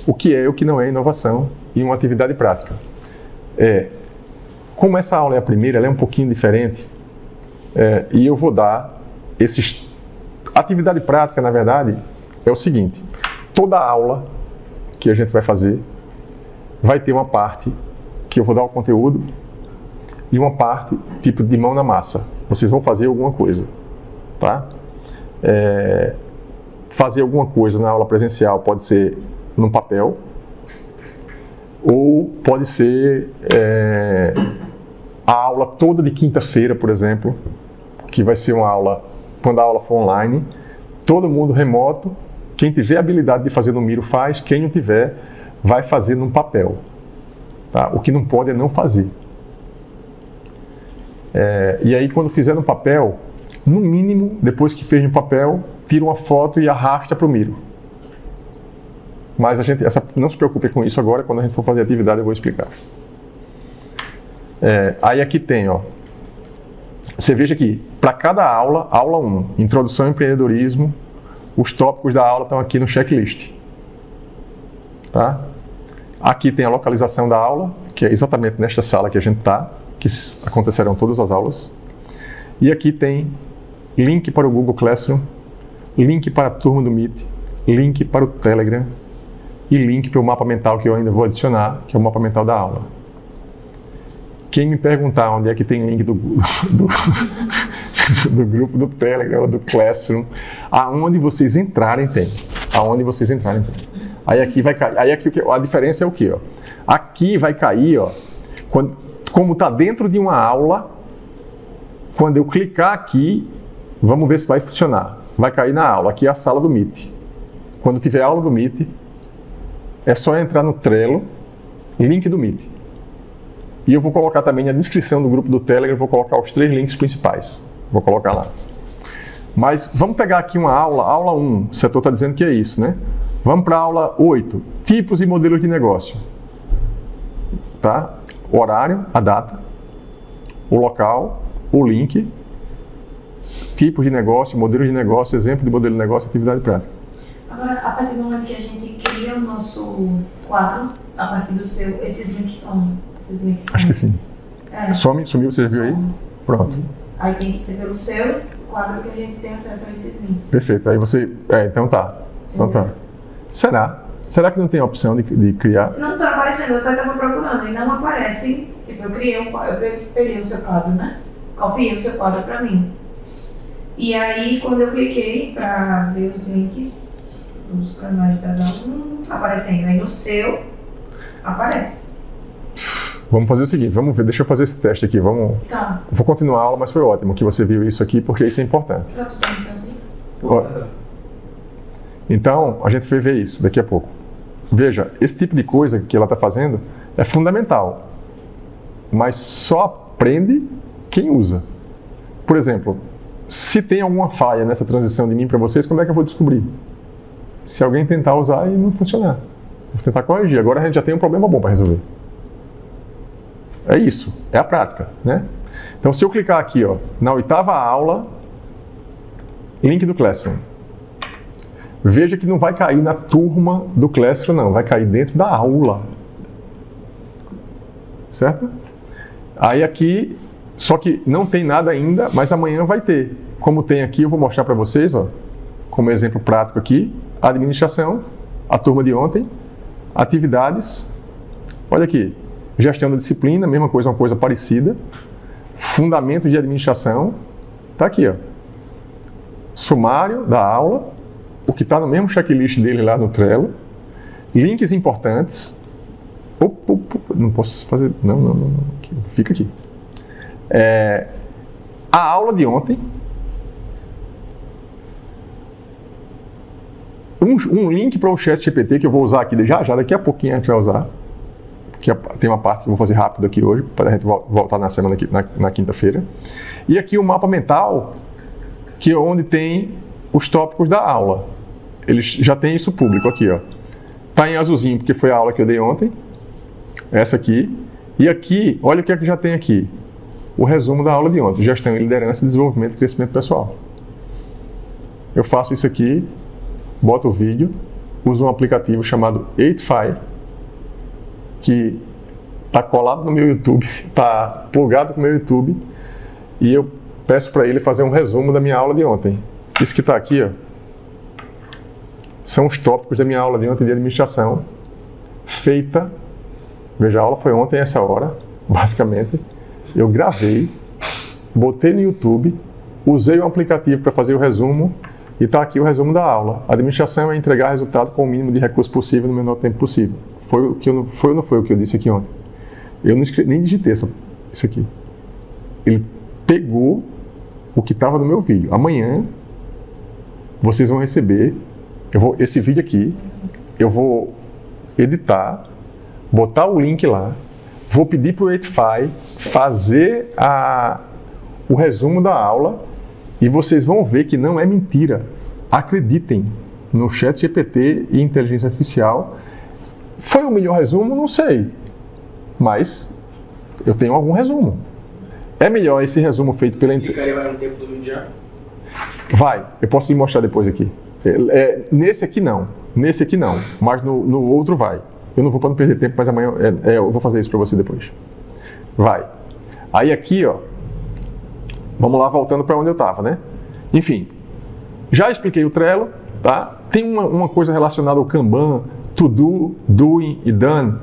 O que é e o que não é inovação. E uma atividade prática. Como essa aula é a primeira, ela é um pouquinho diferente. E eu vou dar esses... Atividade prática, na verdade, é o seguinte. Toda aula que a gente vai fazer vai ter uma parte que eu vou dar o conteúdo e uma parte tipo de mão na massa. Vocês vão fazer alguma coisa, tá? Fazer alguma coisa na aula presencial pode ser num papel ou pode ser a aula toda de quinta-feira, por exemplo, que vai ser uma aula, quando a aula for online, todo mundo remoto, quem tiver habilidade de fazer no Miro faz, quem não tiver vai fazer num papel. Tá? O que não pode é não fazer. E aí quando fizer no papel, no mínimo, depois que fez no papel, tira uma foto e arrasta para o Miro. Mas não se preocupe com isso agora, quando a gente for fazer a atividade eu vou explicar. Aí aqui tem, ó. Você veja aqui, para cada aula, aula 1, Introdução ao Empreendedorismo, os tópicos da aula estão aqui no checklist. Tá? Aqui tem a localização da aula, que é exatamente nesta sala que a gente está, que acontecerão todas as aulas. E aqui tem link para o Google Classroom, link para a turma do Meet, link para o Telegram e link para o mapa mental que eu ainda vou adicionar, que é o mapa mental da aula. Quem me perguntar onde é que tem link do grupo do Telegram ou do Classroom, aonde vocês entrarem tem. Aonde vocês entrarem tem. Aí aqui vai cair. Aí aqui a diferença é o quê? Ó? Aqui vai cair, ó, como está dentro de uma aula, quando eu clicar aqui, vamos ver se vai funcionar. Vai cair na aula, aqui é a sala do Meet. Quando tiver aula do Meet, é só entrar no Trello, link do Meet. E eu vou colocar também na descrição do grupo do Telegram, vou colocar os 3 links principais. Vou colocar lá. Mas vamos pegar aqui uma aula 1, o setor está dizendo que é isso, né? Vamos para a aula 8, tipos e modelos de negócio. Tá? O horário, a data, o local, o link, tipos de negócio, modelo de negócio, exemplo de modelo de negócio, atividade prática. Agora, a partir do momento que a gente cria o nosso quadro, a partir do seu, esses links somem. Acho que sim. Sumiu, você já viu aí? Some. Pronto. Aí tem que ser pelo seu quadro que a gente tem acesso a esses links. Perfeito. Aí você... então tá. Então tá. Será que não tem a opção de criar? Não está aparecendo, eu até estava procurando e não aparece. Tipo, eu peguei o seu quadro, né? Copiei o seu quadro para mim. E aí, quando eu cliquei para ver os links dos canais das aulas, não está aparecendo. Aí no seu, aparece. Vamos fazer o seguinte, vamos ver, deixa eu fazer esse teste aqui, vamos... Tá. Vou continuar a aula, mas foi ótimo que você viu isso aqui, porque isso é importante. Será que tu pode fazer? Então, a gente vai ver isso daqui a pouco. Veja, esse tipo de coisa que ela está fazendo é fundamental, mas só aprende quem usa. Por exemplo, se tem alguma falha nessa transição de mim para vocês, como é que eu vou descobrir? Se alguém tentar usar e não funcionar. Vou tentar corrigir. Agora a gente já tem um problema bom para resolver. É isso, é a prática, né? Então, se eu clicar aqui, ó, na 8ª aula, link do Classroom. Veja que não vai cair na turma do Classroom, não. Vai cair dentro da aula. Certo? Aí aqui, só que não tem nada ainda, mas amanhã vai ter. Como tem aqui, eu vou mostrar para vocês, ó, como exemplo prático aqui, administração, a turma de ontem, atividades, olha aqui, gestão da disciplina, mesma coisa, uma coisa parecida, fundamentos de administração, tá aqui, ó, sumário da aula, o que está no mesmo checklist dele lá no Trello, links importantes, não posso fazer, não, fica aqui, a aula de ontem, um link para o ChatGPT que eu vou usar aqui já, daqui a pouquinho a gente vai usar, que tem uma parte que eu vou fazer rápido aqui hoje, para a gente voltar na semana na quinta-feira. E aqui o mapa mental, que é onde tem os tópicos da aula. Eles já tem isso público aqui, ó. Tá em azulzinho porque foi a aula que eu dei ontem, essa aqui. E aqui, olha o que é que já tem aqui. O resumo da aula de ontem, gestão e liderança, desenvolvimento e crescimento pessoal. Eu faço isso aqui, boto o vídeo, uso um aplicativo chamado 8fi, que está colado no meu YouTube, está plugado com o meu YouTube, e eu peço para ele fazer um resumo da minha aula de ontem. Isso que está aqui, ó, são os tópicos da minha aula de ontem de administração, feita, veja, a aula foi ontem, essa hora, basicamente, eu gravei, botei no YouTube, usei o aplicativo para fazer o resumo, e está aqui o resumo da aula. A administração é entregar resultado com o mínimo de recursos possível no menor tempo possível. Foi ou não foi o que eu disse aqui ontem? Eu não escrevi, nem digitei isso aqui. Ele pegou o que estava no meu vídeo. Amanhã vocês vão receber esse vídeo aqui. Eu vou editar, botar o link lá, vou pedir para o 8fi fazer o resumo da aula e vocês vão ver que não é mentira. Acreditem no ChatGPT e inteligência artificial. Foi o melhor resumo? Não sei. Mas eu tenho algum resumo. É melhor esse resumo feito pela... Explicaria vai no tempo do vídeo já? Vai. Eu posso lhe mostrar depois aqui. Nesse aqui não. Nesse aqui não. Mas no outro vai. Eu não vou para não perder tempo, mas amanhã eu vou fazer isso para você depois. Vai. Aí aqui, ó. Vamos lá, voltando para onde eu estava, né? Enfim. Já expliquei o Trello, tá? Tem uma coisa relacionada ao Kanban, To Do, Doing e Done,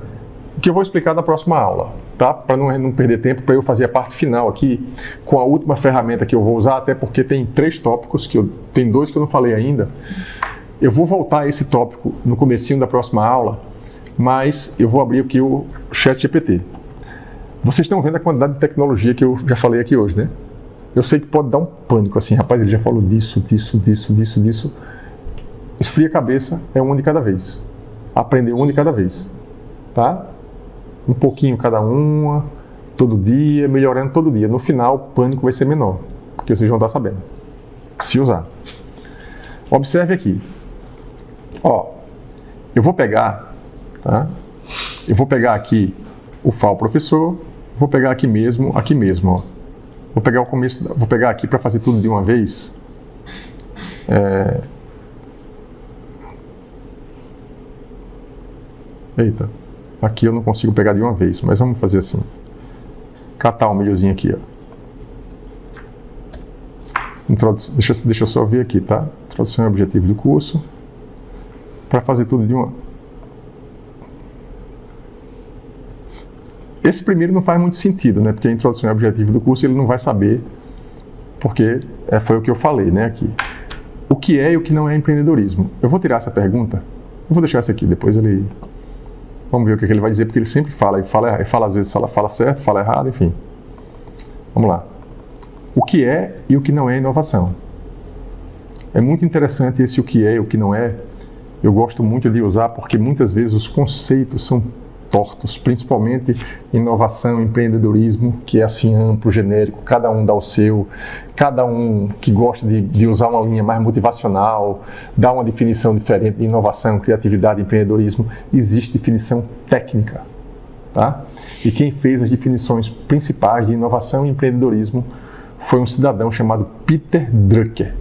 que eu vou explicar na próxima aula, tá? Para não perder tempo, para eu fazer a parte final aqui com a última ferramenta que eu vou usar, até porque tem 3 tópicos, tem 2 que eu não falei ainda. Eu vou voltar a esse tópico no comecinho da próxima aula, Mas eu vou abrir aqui o ChatGPT. Vocês estão vendo a quantidade de tecnologia que eu já falei aqui hoje, né? Eu sei que pode dar um pânico assim, rapaz, ele já falou disso. Esfria a cabeça, é uma de cada vez. Aprender uma de cada vez, tá? Um pouquinho cada uma, todo dia, melhorando todo dia. No final, o pânico vai ser menor, porque vocês vão estar sabendo se usar. Observe aqui. Ó, eu vou pegar, tá? Eu vou pegar aqui o file professor, vou pegar aqui mesmo, ó. Vou pegar o começo, vou pegar aqui para fazer tudo de uma vez. Eita, aqui eu não consigo pegar de uma vez, mas vamos fazer assim. Catar um milhozinho aqui, ó. Deixa eu só ver aqui, tá? Introdução e objetivo do curso. Para fazer tudo de uma. Esse primeiro não faz muito sentido, né? Porque a introdução e objetivo do curso ele não vai saber, porque foi o que eu falei, né? Aqui. O que é e o que não é empreendedorismo? Eu vou tirar essa pergunta. Eu vou deixar essa aqui, depois ele. Vamos ver o que ele vai dizer, porque ele sempre fala. Ele fala às vezes, fala certo, fala errado, enfim. Vamos lá. O que é e o que não é inovação? É muito interessante esse o que é e o que não é. Eu gosto muito de usar porque muitas vezes os conceitos são tortos, principalmente inovação, empreendedorismo, que é assim amplo, genérico, cada um dá o seu, cada um que gosta de usar uma linha mais motivacional, dá uma definição diferente de inovação, criatividade, empreendedorismo. Existe definição técnica, tá? E quem fez as definições principais de inovação e empreendedorismo foi um cidadão chamado Peter Drucker,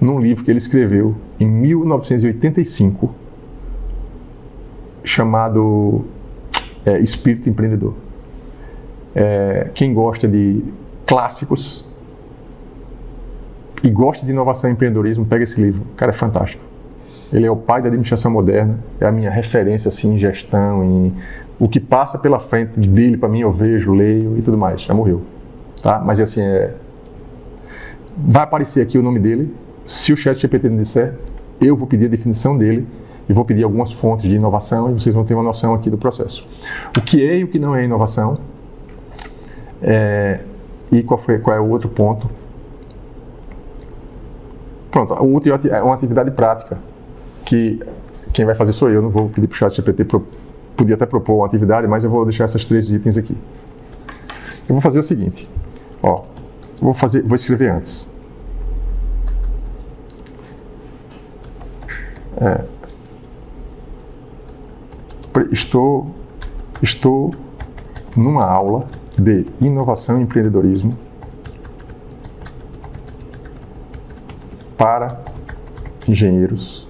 num livro que ele escreveu em 1985, chamado Espírito Empreendedor. Quem gosta de clássicos e gosta de inovação e empreendedorismo, pega esse livro. O cara é fantástico. Ele é o pai da administração moderna, é a minha referência assim, em gestão, em o que passa pela frente dele, para mim, eu vejo, leio e tudo mais. Já morreu. Tá? Mas assim, vai aparecer aqui o nome dele. Se o ChatGPT não disser, eu vou pedir a definição dele e vou pedir algumas fontes de inovação e vocês vão ter uma noção aqui do processo. O que é e o que não é inovação, e qual é o outro ponto. Pronto, o útil é uma atividade prática, que quem vai fazer sou eu, não vou pedir para o ChatGPT, podia até propor uma atividade, mas eu vou deixar esses 3 itens aqui. Eu vou fazer o seguinte, ó, vou escrever antes. Estou numa aula de inovação e empreendedorismo para engenheiros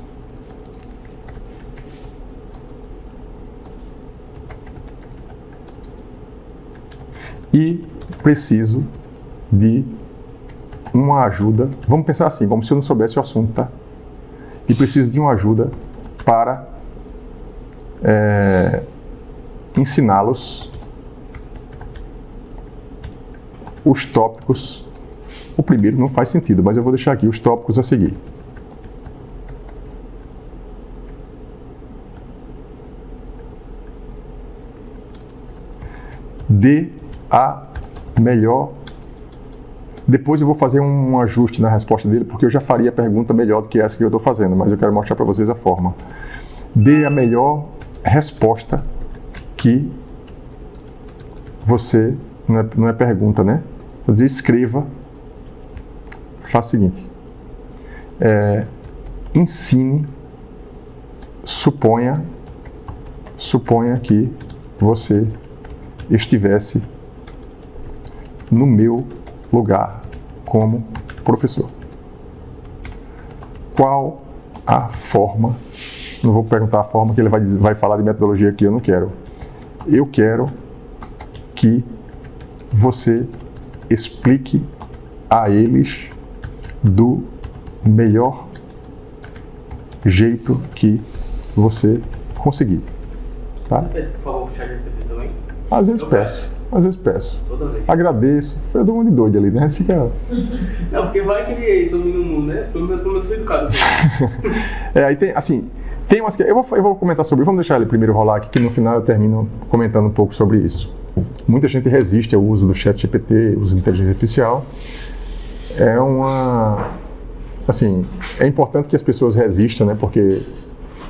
e preciso de uma ajuda. Vamos pensar assim, como se eu não soubesse o assunto, tá? E preciso de uma ajuda para ensiná-los os tópicos. O primeiro não faz sentido, mas eu vou deixar aqui os tópicos a seguir. Dê a melhor. Depois eu vou fazer um ajuste na resposta dele, porque eu já faria a pergunta melhor do que essa que eu estou fazendo, mas eu quero mostrar para vocês a forma. Dê a melhor resposta que você... Não é pergunta, né? Vou dizer, escreva. Faça o seguinte. Ensine. Suponha que você estivesse no meu lugar como professor. Qual a forma? Não vou perguntar a forma, que ele vai falar de metodologia que eu não quero. Eu quero que você explique a eles do melhor jeito que você conseguir. Tá? Você pede, por favor, o ChatGPT também? Às vezes peço. Às vezes peço. Todas as vezes. Agradeço. Eu dou uma de doido ali, né? Fica... Não, porque vai que ele domina o mundo, né? Pelo menos foi educado. Aí tem, assim, Tem umas que eu vou comentar sobre, vamos deixar ele primeiro rolar aqui, que no final eu termino comentando um pouco sobre isso. Muita gente resiste ao uso do ChatGPT, uso de inteligência artificial. Assim, é importante que as pessoas resistam, né, porque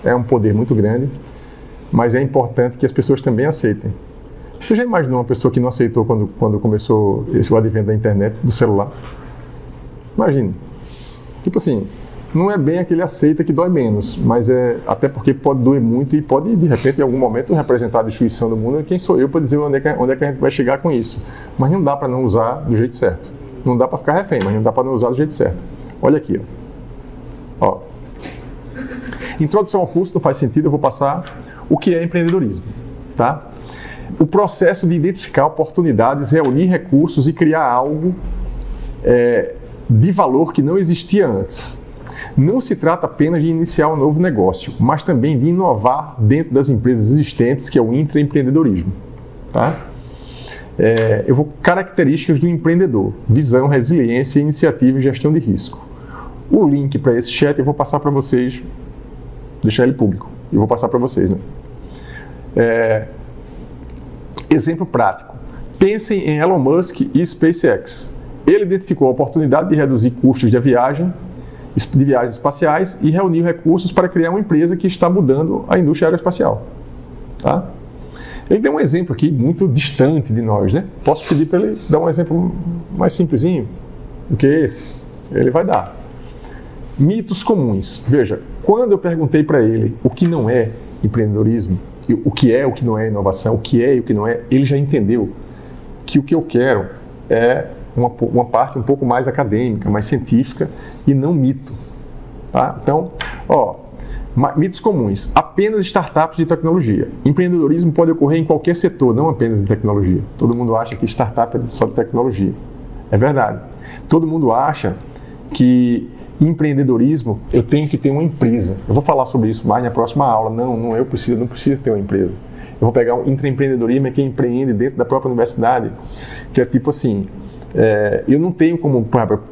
é um poder muito grande, mas é importante que as pessoas também aceitem. Você já imaginou uma pessoa que não aceitou quando começou o advento da internet, do celular? Imagina. Tipo assim, não é bem aquele aceita que dói menos, mas até porque pode doer muito e pode, de repente, em algum momento, representar a destruição do mundo. Quem sou eu para dizer onde é que a gente vai chegar com isso? Mas não dá para não usar do jeito certo. Não dá para ficar refém, mas não dá para não usar do jeito certo. Olha aqui, ó. Introdução ao curso, não faz sentido, eu vou passar o que é empreendedorismo, tá? O processo de identificar oportunidades, reunir recursos e criar algo de valor que não existia antes. Não se trata apenas de iniciar um novo negócio, mas também de inovar dentro das empresas existentes, que é o intraempreendedorismo, tá? Características do empreendedor: visão, resiliência, iniciativa e gestão de risco. O link para esse chat eu vou passar para vocês, deixar ele público, e vou passar para vocês, né? Exemplo prático: pensem em Elon Musk e SpaceX. Ele identificou a oportunidade de reduzir custos de viagens espaciais e reuniu recursos para criar uma empresa que está mudando a indústria aeroespacial, tá? Ele deu um exemplo aqui muito distante de nós, né? Posso pedir para ele dar um exemplo mais simplesinho do que esse? Ele vai dar. Mitos comuns. Veja, quando eu perguntei para ele o que não é empreendedorismo, o que é, o que não é inovação, o que é e o que não é, ele já entendeu que o que eu quero é uma parte um pouco mais acadêmica, mais científica e não mito, tá? Então, mitos comuns: apenas startups de tecnologia. Empreendedorismo pode ocorrer em qualquer setor, não apenas em tecnologia. Todo mundo acha que startup é só de tecnologia. É verdade. Todo mundo acha que empreendedorismo, eu tenho que ter uma empresa. Eu vou falar sobre isso mais na próxima aula. Não preciso ter uma empresa. Eu vou pegar um intraempreendedorismo, que empreende dentro da própria universidade, que é tipo assim, eu não tenho como, por exemplo,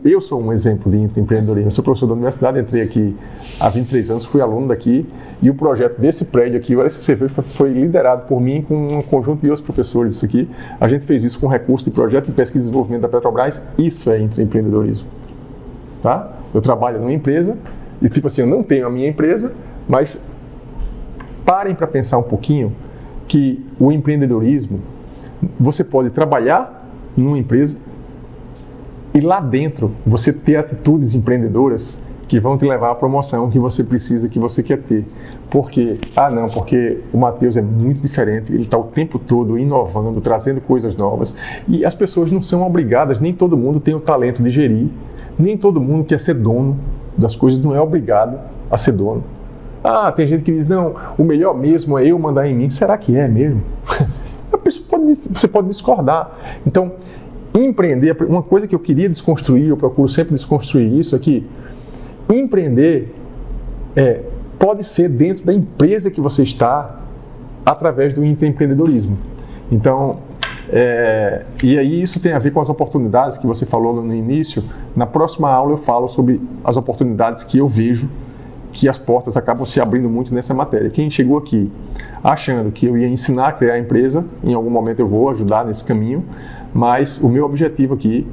eu sou um exemplo de empreendedorismo. Eu sou professor da universidade, entrei aqui há 23 anos, fui aluno daqui, e o projeto desse prédio aqui, o LCCV, foi liderado por mim com um conjunto de outros professores. Isso aqui, a gente fez isso com recurso de projeto de pesquisa e desenvolvimento da Petrobras. Isso é intraempreendedorismo, tá? Eu trabalho numa empresa e, tipo assim, eu não tenho a minha empresa, mas parem para pensar um pouquinho que o empreendedorismo, você pode trabalhar numa empresa e lá dentro você ter atitudes empreendedoras que vão te levar à promoção que você precisa, que você quer ter. Por quê? Porque o Matheus é muito diferente, ele está o tempo todo inovando, trazendo coisas novas, e as pessoas não são obrigadas, nem todo mundo tem o talento de gerir, nem todo mundo quer ser dono das coisas, não é obrigado a ser dono. Tem gente que diz, não, o melhor mesmo é eu mandar em mim. Será que é mesmo? Você pode discordar. Então, empreender, uma coisa que eu queria desconstruir, eu procuro sempre desconstruir isso, é que empreender pode ser dentro da empresa que você está, através do intraempreendedorismo. Então, e aí isso tem a ver com as oportunidades que você falou no início. Na próxima aula eu falo sobre as oportunidades que eu vejo, que as portas acabam se abrindo muito nessa matéria. Quem chegou aqui achando que eu ia ensinar a criar a empresa, em algum momento eu vou ajudar nesse caminho, mas o meu objetivo aqui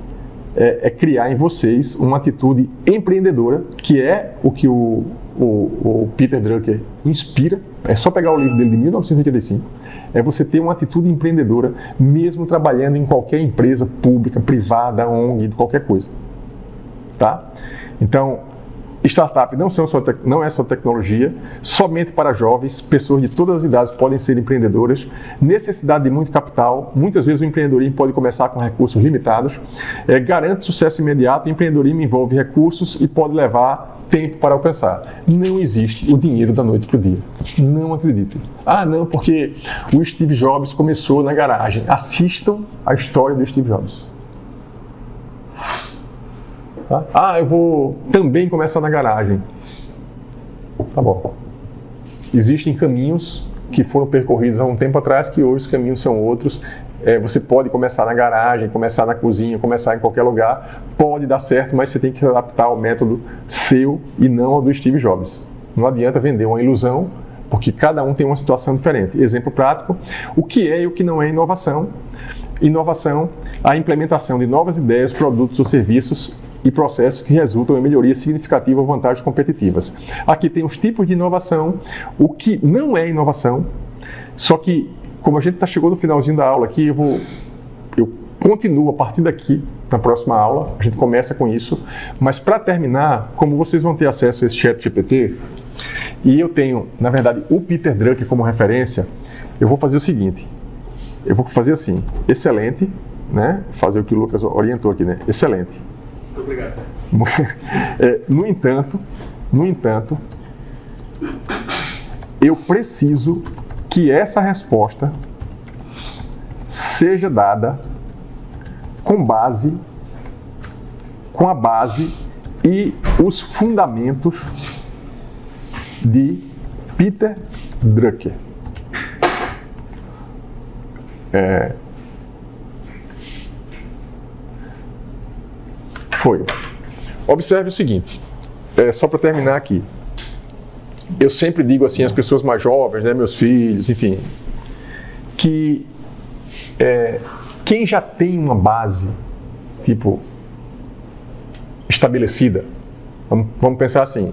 é criar em vocês uma atitude empreendedora, que é o que o Peter Drucker inspira. É só pegar o livro dele de 1985. É você ter uma atitude empreendedora, mesmo trabalhando em qualquer empresa pública, privada, ONG, de qualquer coisa. Tá? Então, startup não é só tecnologia, somente para jovens, pessoas de todas as idades podem ser empreendedoras, necessidade de muito capital, muitas vezes o empreendedorismo pode começar com recursos limitados, garante sucesso imediato, o empreendedorismo envolve recursos e pode levar tempo para alcançar. Não existe o dinheiro da noite para o dia. Não acreditem. Não, porque o Steve Jobs começou na garagem. Assistam a história do Steve Jobs. Tá? Eu vou também começar na garagem. Tá bom. Existem caminhos que foram percorridos há um tempo atrás, que hoje os caminhos são outros. Você pode começar na garagem, começar na cozinha, começar em qualquer lugar. Pode dar certo, mas você tem que se adaptar ao método seu e não ao do Steve Jobs. Não adianta vender uma ilusão, porque cada um tem uma situação diferente. Exemplo prático, o que é e o que não é inovação. Inovação, a implementação de novas ideias, produtos ou serviços e processos que resultam em melhorias significativas ou vantagens competitivas. Aqui tem os tipos de inovação, o que não é inovação, só que, como a gente chegou no finalzinho da aula aqui, eu continuo a partir daqui, na próxima aula, a gente começa com isso, mas para terminar, como vocês vão ter acesso a esse ChatGPT, e eu tenho, na verdade, o Peter Drucker como referência, eu vou fazer o seguinte, eu vou fazer assim, excelente, né? Fazer o que o Lucas orientou aqui, né? Excelente. Muito obrigado. No entanto, eu preciso que essa resposta seja dada com a base e os fundamentos de Peter Drucker. Foi. Observe o seguinte, só para terminar aqui. Eu sempre digo assim às pessoas mais jovens, né, meus filhos, enfim, que quem já tem uma base, tipo, estabelecida, vamos pensar assim,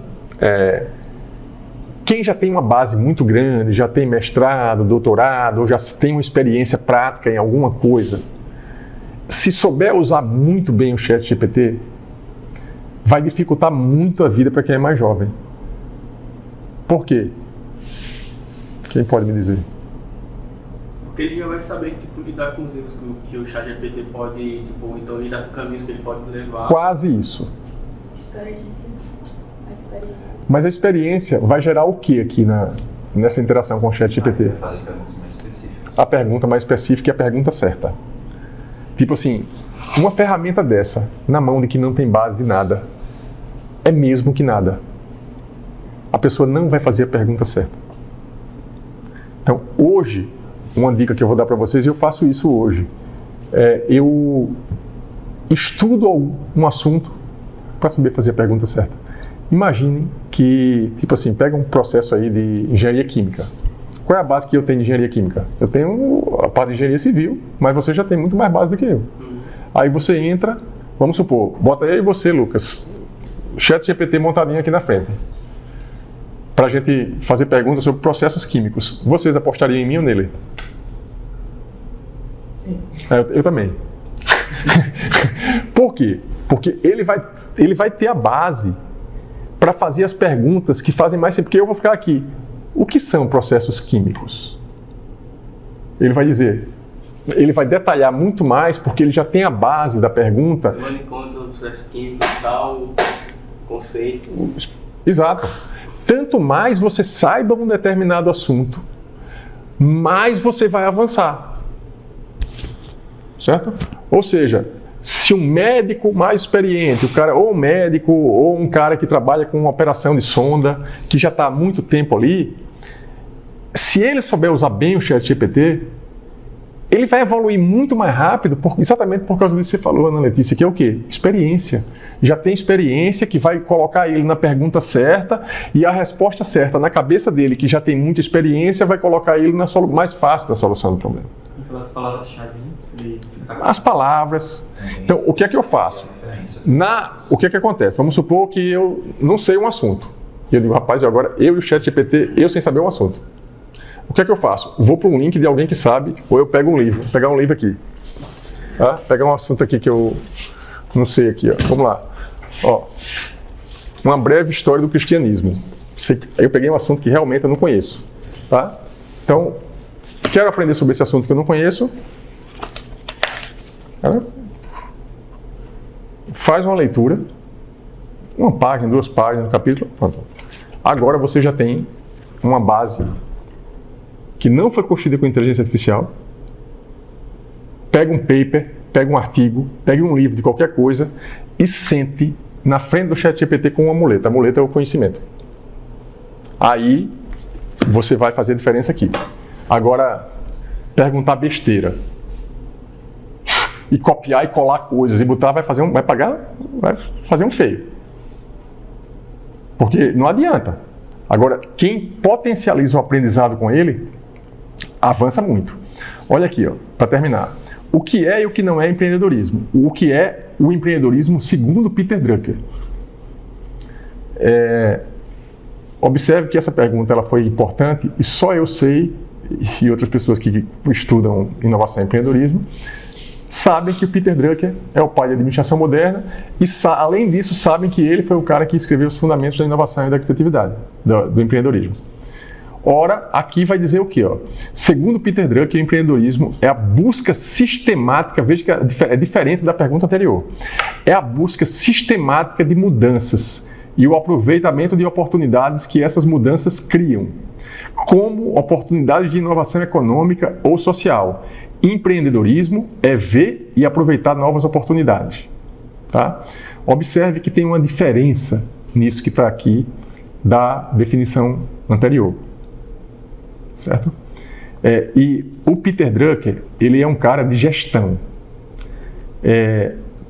quem já tem uma base muito grande, já tem mestrado, doutorado, ou já tem uma experiência prática em alguma coisa, se souber usar muito bem o ChatGPT, vai dificultar muito a vida para quem é mais jovem. Por quê? Quem pode me dizer? Porque ele já vai saber, tipo, lidar com os erros que o ChatGPT pode, tipo, então lidar com caminhos que ele pode levar. Quase isso. Experiência. A experiência. Mas a experiência vai gerar o que aqui nessa interação com o ChatGPT? Fazer perguntas mais específicas. A pergunta mais específica é a pergunta certa. Tipo assim, uma ferramenta dessa, na mão de que não tem base de nada, é mesmo que nada. A pessoa não vai fazer a pergunta certa. Então, hoje, uma dica que eu vou dar para vocês, e eu faço isso hoje, eu estudo um assunto para saber fazer a pergunta certa. Imaginem que, tipo assim, pega um processo aí de engenharia química. Qual é a base que eu tenho de engenharia química? Eu tenho a parte de engenharia civil, mas você já tem muito mais base do que eu. Aí você entra, vamos supor, bota aí você, Lucas, ChatGPT montadinho aqui na frente, para a gente fazer perguntas sobre processos químicos. Vocês apostariam em mim ou nele? Sim. Eu também. Por quê? Porque ele vai ter a base para fazer as perguntas que fazem mais sentido. Porque eu vou ficar aqui. O que são processos químicos? Ele vai dizer. Ele vai detalhar muito mais porque ele já tem a base da pergunta. Levando em conta o processo químico, tal, conceito. Exato. Tanto mais você saiba um determinado assunto, mais você vai avançar. Certo? Ou seja, se um médico mais experiente, ou um médico, ou um cara que trabalha com uma operação de sonda, que já está há muito tempo ali, se ele souber usar bem o ChatGPT, ele vai evoluir muito mais rápido, exatamente por causa disso que você falou, Ana Letícia, que é o quê? Experiência. Já tem experiência que vai colocar ele na pergunta certa e a resposta certa na cabeça dele, que já tem muita experiência, vai colocar ele mais fácil da solução do problema. E pelas palavras-chave, as palavras. Então, o que é que eu faço? O que é que acontece? Vamos supor que eu não sei um assunto. E eu digo, rapaz, agora eu e o ChatGPT, eu sem saber um assunto. O que é que eu faço? Vou para um link de alguém que sabe, ou eu pego um livro. Vou pegar um livro aqui. Tá? Pegar um assunto aqui que eu não sei aqui. Ó. Vamos lá. Ó. Uma breve história do cristianismo. Eu peguei um assunto que realmente eu não conheço. Tá? Então, quero aprender sobre esse assunto que eu não conheço. Faz uma leitura, uma página, 2 páginas, um capítulo, pronto. Agora você já tem uma base que não foi construída com inteligência artificial. Pega um paper, pega um artigo, pega um livro de qualquer coisa e sente na frente do ChatGPT com uma muleta. A muleta é o conhecimento. Aí você vai fazer a diferença aqui. Agora, perguntar besteira e copiar e colar coisas e botar, vai fazer um feio. Porque não adianta. Agora, quem potencializa o aprendizado com ele, avança muito. Olha aqui, para terminar. O que é e o que não é empreendedorismo? O que é o empreendedorismo segundo Peter Drucker? Observe que essa pergunta ela foi importante e só eu sei, e outras pessoas que estudam inovação e empreendedorismo, sabem que o Peter Drucker é o pai da administração moderna e, além disso, sabem que ele foi o cara que escreveu os fundamentos da inovação e da criatividade, do empreendedorismo. Ora, aqui vai dizer o quê? Segundo Peter Drucker, o empreendedorismo é a busca sistemática, veja que é diferente da pergunta anterior, é a busca sistemática de mudanças e o aproveitamento de oportunidades que essas mudanças criam, como oportunidades de inovação econômica ou social. Empreendedorismo é ver e aproveitar novas oportunidades. Tá? Observe que tem uma diferença nisso que está aqui da definição anterior. Certo? E o Peter Drucker, ele é um cara de gestão.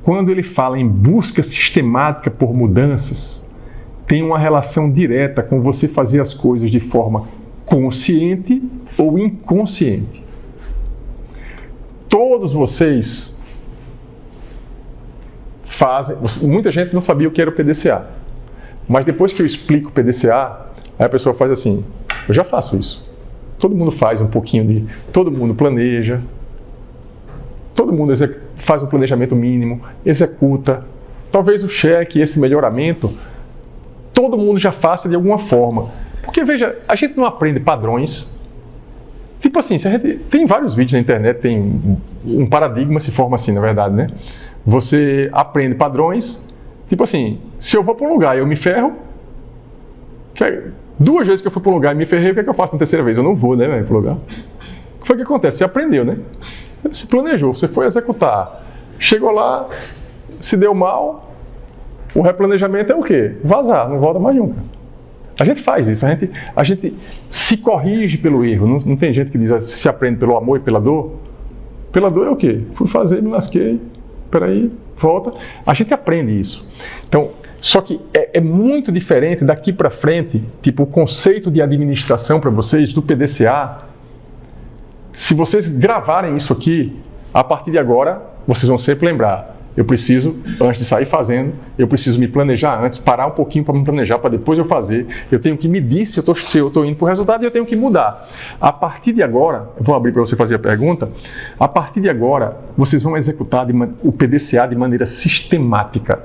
Quando ele fala em busca sistemática por mudanças, tem uma relação direta com você fazer as coisas de forma consciente ou inconsciente. Todos vocês fazem... Muita gente não sabia o que era o PDCA. Mas depois que eu explico o PDCA, aí a pessoa faz assim, eu já faço isso. Todo mundo faz um pouquinho de... Todo mundo planeja. Todo mundo faz um planejamento mínimo, executa. Talvez o cheque, esse melhoramento, todo mundo já faça de alguma forma. Porque, veja, a gente não aprende padrões. Tipo assim, tem vários vídeos na internet, tem um paradigma se forma assim, na verdade, né? Você aprende padrões, tipo assim, se eu vou para um lugar e eu me ferro, 2 vezes que eu fui para um lugar e me ferrei, o que é que eu faço na terceira vez? Eu não vou, né, para o lugar. O que foi que acontece? Você aprendeu, né? Você se planejou, você foi executar, chegou lá, se deu mal, o replanejamento é o quê? Vazar, não volta mais nunca. A gente faz isso, a gente se corrige pelo erro. Não tem gente que diz se aprende pelo amor e pela dor. Pela dor é o quê? Fui fazer, me lasquei, peraí, volta. A gente aprende isso. Então, só que é muito diferente daqui para frente, tipo o conceito de administração para vocês do PDCA. Se vocês gravarem isso aqui, a partir de agora, vocês vão sempre lembrar. Eu preciso, antes de sair fazendo, eu preciso me planejar antes, parar um pouquinho para me planejar, para depois eu fazer. Eu tenho que medir se eu estou indo para o resultado e eu tenho que mudar. A partir de agora, eu vou abrir para você fazer a pergunta, a partir de agora, vocês vão executar o PDCA de maneira sistemática.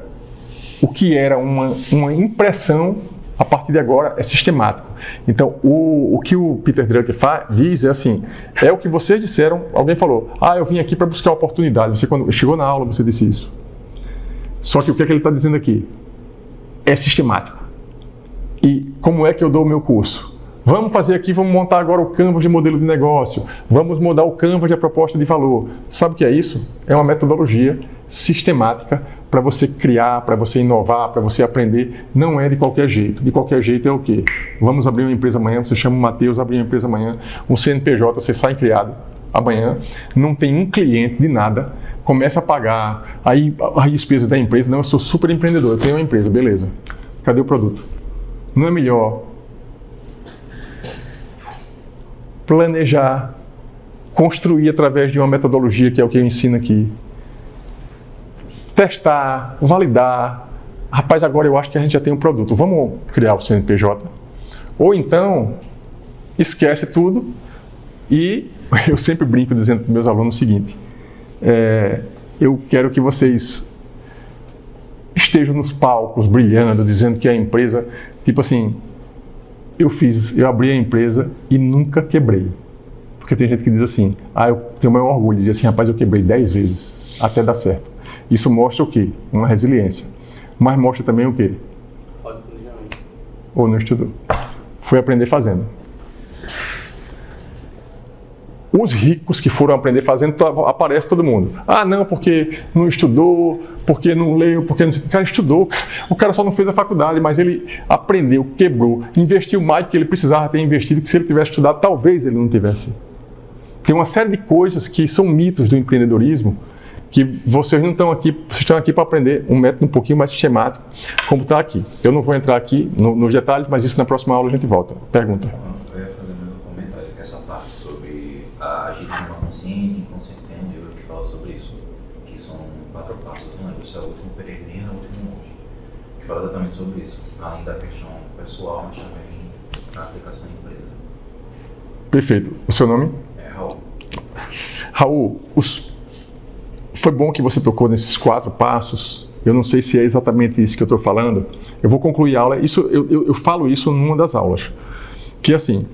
O que era uma impressão, a partir de agora é sistemático. Então, o que o Peter Drucker diz é assim, é o que vocês disseram, alguém falou, eu vim aqui para buscar oportunidade. Você, quando chegou na aula, você disse isso. Só que o que é que ele está dizendo aqui? É sistemático. E como é que eu dou o meu curso? Vamos fazer aqui, vamos montar agora o Canvas de modelo de negócio, vamos mudar o Canvas de proposta de valor. Sabe o que é isso? É uma metodologia sistemática para você criar, para você inovar, para você aprender. Não é de qualquer jeito. De qualquer jeito é o quê? Vamos abrir uma empresa amanhã, você chama o Matheus, abrir uma empresa amanhã, um CNPJ, você sai criado amanhã, não tem um cliente de nada, começa a pagar, aí a despesa da empresa, não, eu sou super empreendedor, eu tenho uma empresa, beleza. Cadê o produto? Não é melhor planejar, construir através de uma metodologia, que é o que eu ensino aqui, testar, validar. Rapaz, agora eu acho que a gente já tem um produto, vamos criar o CNPJ. Ou então, esquece tudo e eu sempre brinco dizendo para meus alunos o seguinte, eu quero que vocês estejam nos palcos, brilhando, dizendo que a empresa, tipo assim, eu abri a empresa e nunca quebrei. Porque tem gente que diz assim, eu tenho o maior orgulho, diz assim, rapaz, eu quebrei 10 vezes até dar certo. Isso mostra o quê? Uma resiliência. Mas mostra também o quê? Ou não estudou. Foi aprender fazendo. Os ricos que foram aprender fazendo, aparece todo mundo. Não, porque não estudou, porque não leu, porque não sei o que. O cara estudou, o cara só não fez a faculdade, mas ele aprendeu, quebrou, investiu mais do que ele precisava ter investido, que se ele tivesse estudado, talvez ele não tivesse. Tem uma série de coisas que são mitos do empreendedorismo, que vocês não estão aqui, vocês estão aqui para aprender um método um pouquinho mais sistemático, como está aqui. Eu não vou entrar aqui nos detalhes, mas isso na próxima aula a gente volta. Pergunta. Eu ia fazer um comentário que essa parte sobre agir de forma consciente, inconsciente, tem um livro que fala sobre isso, que são 4 passos, não lembro se é o último peregrino ou o último monge, que fala exatamente sobre isso, além da questão pessoal, mas também da aplicação em empresa. Perfeito. O seu nome? É Raul. Raul, foi bom que você tocou nesses 4 passos. Eu não sei se é exatamente isso que eu estou falando. Eu vou concluir a aula. Eu falo isso numa das aulas. Que assim,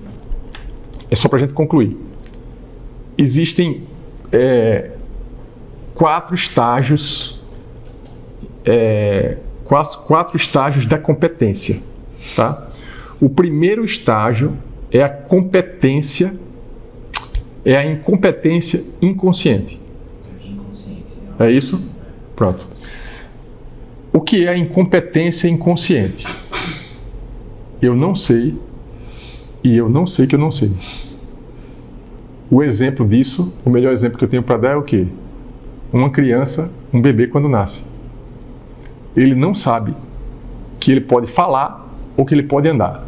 é só para a gente concluir. Existem 4 estágios, 4 estágios da competência. Tá? O primeiro estágio é a competência, é a incompetência inconsciente. É isso? Pronto. O que é a incompetência inconsciente? Eu não sei e eu não sei que eu não sei. O exemplo disso, o melhor exemplo que eu tenho para dar é o quê? Uma criança, um bebê quando nasce. Ele não sabe que ele pode falar ou que ele pode andar.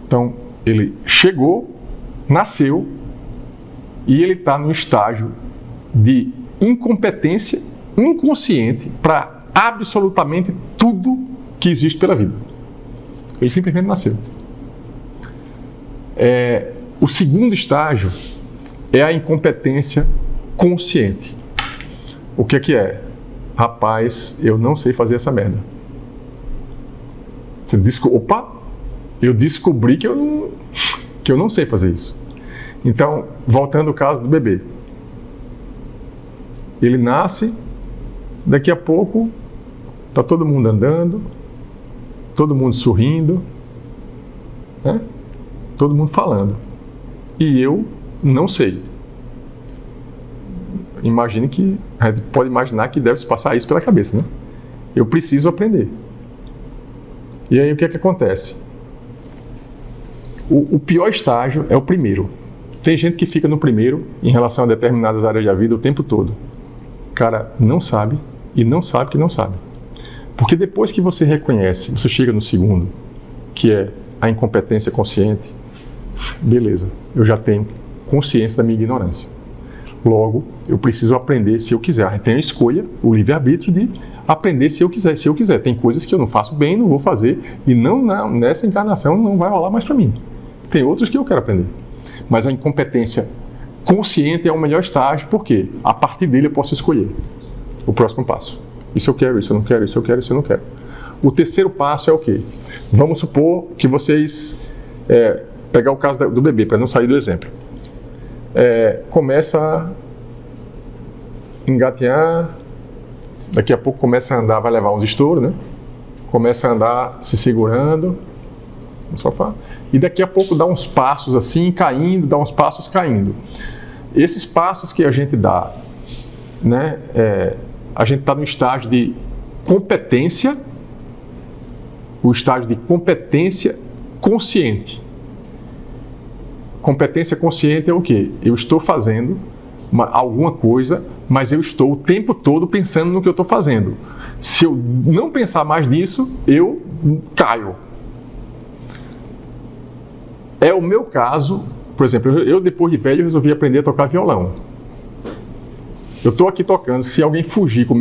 Então, ele chegou, nasceu e ele está no estágio de incompetência inconsciente para absolutamente tudo que existe pela vida. Ele simplesmente nasceu. O segundo estágio é a incompetência consciente. O que é? Rapaz, eu não sei fazer essa merda. Você diz, opa, eu descobri que eu não sei fazer isso. Então, voltando ao caso do bebê. Ele nasce, daqui a pouco está todo mundo andando, todo mundo sorrindo, né? Todo mundo falando. E eu não sei. Imagine que, a gente pode imaginar que deve se passar isso pela cabeça, né? Eu preciso aprender. E aí o que é que acontece? O pior estágio é o primeiro. Tem gente que fica no primeiro em relação a determinadas áreas da vida o tempo todo. O cara não sabe e não sabe que não sabe. Porque depois que você reconhece, você chega no segundo, que é a incompetência consciente, beleza, eu já tenho consciência da minha ignorância. Logo, eu preciso aprender se eu quiser. Eu tenho a escolha, o livre-arbítrio de aprender se eu quiser. Se eu quiser, tem coisas que eu não faço bem, não vou fazer, e nessa encarnação não vai rolar mais para mim. Tem outras que eu quero aprender. Mas a incompetência consciente é o melhor estágio, porque a partir dele eu posso escolher o próximo passo. Isso eu quero, isso eu não quero, isso eu quero, isso eu não quero. O terceiro passo é o quê? Vamos supor que vocês... pegar o caso do bebê, para não sair do exemplo. Começa a engatinhar, daqui a pouco começa a andar, vai levar uns estouros, né? Começa a andar se segurando no sofá. E daqui a pouco dá uns passos assim, caindo, dá uns passos caindo. Esses passos que a gente dá, né? A gente está no estágio de competência, o estágio de competência consciente. Competência consciente é o quê? Eu estou fazendo alguma coisa, mas eu estou o tempo todo pensando no que eu estou fazendo. Se eu não pensar mais nisso, eu caio. É o meu caso, por exemplo, eu depois de velho resolvi aprender a tocar violão. Eu estou aqui tocando, se alguém fugir com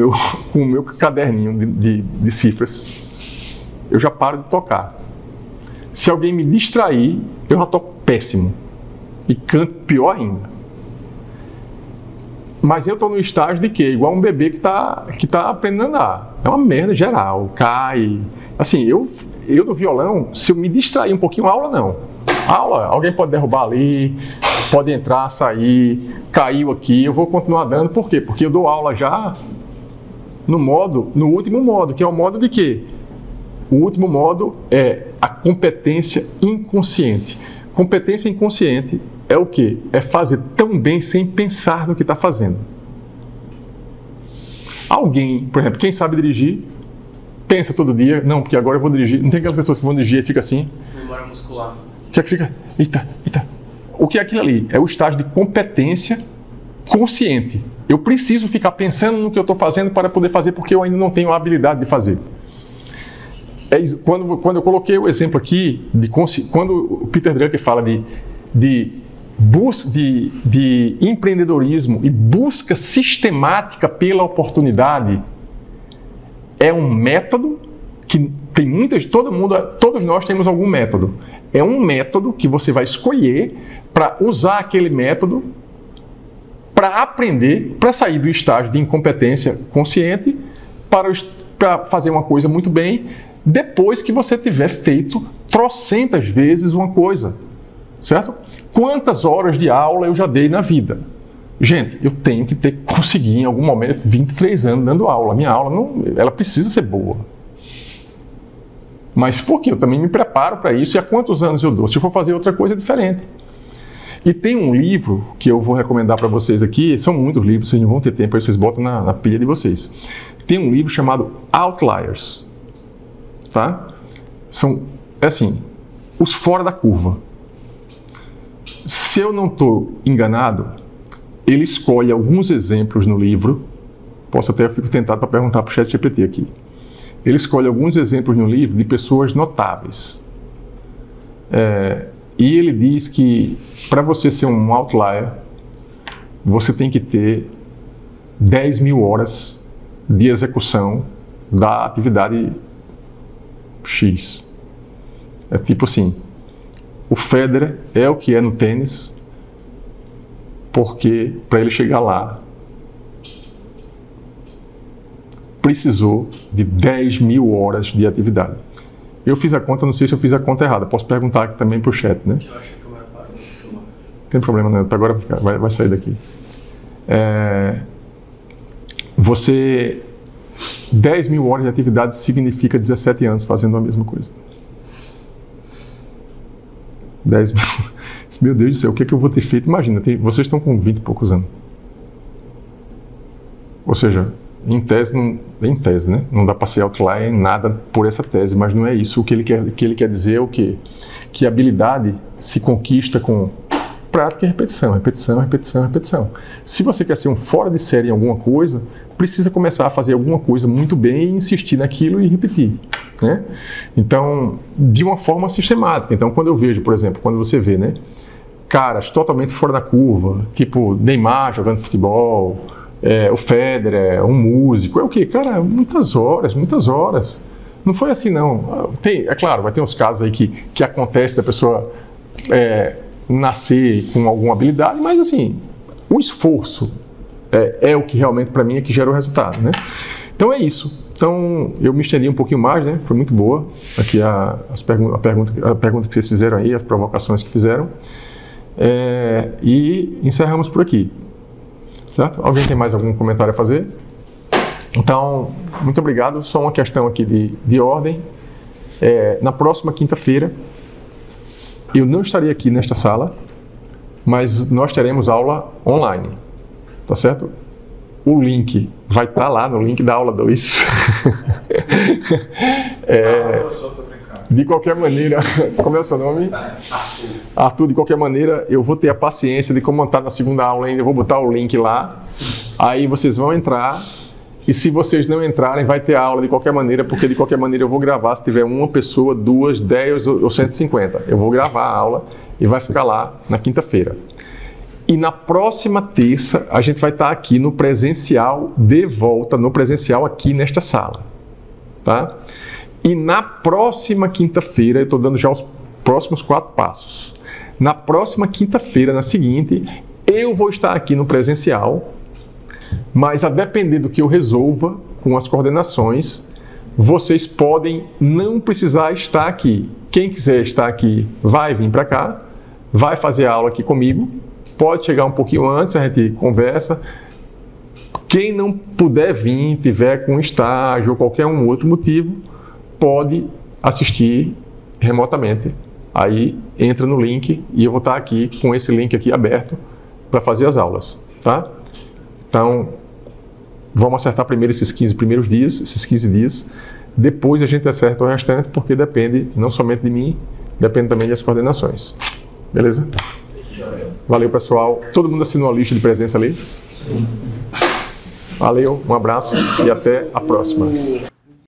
o meu caderninho de cifras, eu já paro de tocar. Se alguém me distrair, eu já toco péssimo. E canto pior ainda. Mas eu estou no estágio de quê? Igual um bebê que tá aprendendo a andar. É uma merda geral, cai. Assim, eu do violão, se eu me distrair um pouquinho, aula não. Aula, alguém pode derrubar ali, pode entrar, sair, caiu aqui, eu vou continuar dando. Por quê? Porque eu dou aula já no último modo, que é o modo de quê? O último modo é a competência inconsciente. Competência inconsciente é o quê? É fazer tão bem sem pensar no que está fazendo. Alguém, por exemplo, quem sabe dirigir, pensa todo dia, não, porque agora eu vou dirigir. Não tem aquelas pessoas que vão dirigir e fica assim? Memória muscular. O que é que fica? Eita. O que é aquilo ali? É o estágio de competência consciente. Eu preciso ficar pensando no que eu estou fazendo para poder fazer, porque eu ainda não tenho a habilidade de fazer. Quando eu coloquei o exemplo aqui, quando o Peter Drucker fala de empreendedorismo e busca sistemática pela oportunidade, é um método que tem todos nós temos algum método. É um método que você vai escolher para usar aquele método para aprender, para sair do estágio de incompetência consciente para fazer uma coisa muito bem depois que você tiver feito trocentas vezes uma coisa, certo? Quantas horas de aula eu já dei na vida? Gente, eu tenho que conseguir em algum momento 23 anos dando aula. Minha aula ela precisa ser boa. Mas por quê? Eu também me preparo para isso. E há quantos anos eu dou? Se eu for fazer outra coisa, é diferente. E tem um livro que eu vou recomendar para vocês aqui. São muitos livros, vocês não vão ter tempo, aí vocês botam na pilha de vocês. Tem um livro chamado Outliers. Tá? São, os fora da curva. Se eu não estou enganado, ele escolhe alguns exemplos no livro. Posso até ficar tentado para perguntar para o ChatGPT aqui. Ele escolhe alguns exemplos no livro de pessoas notáveis. E ele diz que para você ser um outlier, você tem que ter 10 mil horas de execução da atividade X. É tipo assim, o Federer é o que é no tênis, porque para ele chegar lá, precisou de 10 mil horas de atividade. Eu fiz a conta, não sei se eu fiz a conta errada. Posso perguntar aqui também para o chat, né? Eu acho que agora para de somar. Não tem problema não, agora vai sair daqui. 10 mil horas de atividade significa 17 anos fazendo a mesma coisa. 10 mil. Meu Deus do céu, o que é que eu vou ter feito? Imagina, vocês estão com 20 e poucos anos. Ou seja, em tese, né? Não dá para ser outlier em nada por essa tese, mas não é isso. O que ele quer dizer é o quê? Que a habilidade se conquista com prática e repetição, repetição, repetição, repetição. Se você quer ser um fora de série em alguma coisa, precisa começar a fazer alguma coisa muito bem e insistir naquilo e repetir, né? Então, de uma forma sistemática. Então, quando eu vejo, por exemplo, quando você vê, né, caras totalmente fora da curva, tipo Neymar jogando futebol, o Federer, um músico, é o quê? Cara, muitas horas, muitas horas. Não foi assim, não. É claro, vai ter uns casos aí que acontece da pessoa nascer com alguma habilidade, mas assim, o esforço é o que realmente para mim é que gera o resultado, né? Então é isso. Então eu me estendi um pouquinho mais, né? Foi muito boa aqui a pergunta que vocês fizeram aí, as provocações que fizeram. E encerramos por aqui. Certo? Alguém tem mais algum comentário a fazer? Então, muito obrigado. Só uma questão aqui de ordem. Na próxima quinta-feira, eu não estarei aqui nesta sala, mas nós teremos aula online. Tá certo? O link vai estar lá no link da aula 2. De qualquer maneira, como é o seu nome? Arthur, de qualquer maneira, eu vou ter a paciência de como está na segunda aula ainda, eu vou botar o link lá, aí vocês vão entrar, e se vocês não entrarem, vai ter aula de qualquer maneira, porque de qualquer maneira eu vou gravar, se tiver uma pessoa, 2, 10 ou 150, eu vou gravar a aula e vai ficar lá na quinta-feira. E na próxima terça, a gente vai estar aqui no presencial, de volta no presencial aqui nesta sala, tá? E na próxima quinta-feira, eu estou dando já os próximos 4 passos. Na próxima quinta-feira, na seguinte, eu vou estar aqui no presencial, mas a depender do que eu resolva com as coordenações, vocês podem não precisar estar aqui. Quem quiser estar aqui vai vir para cá, vai fazer a aula aqui comigo, pode chegar um pouquinho antes, a gente conversa. Quem não puder vir, tiver com estágio ou qualquer um outro motivo, pode assistir remotamente. Aí entra no link e eu vou estar aqui com esse link aqui aberto para fazer as aulas, tá? Então, vamos acertar primeiro esses 15 primeiros dias, esses 15 dias. Depois a gente acerta o restante, porque depende não somente de mim, depende também das coordenações. Beleza? Valeu, pessoal. Todo mundo assinou a lista de presença ali? Sim. Valeu, um abraço e até a próxima.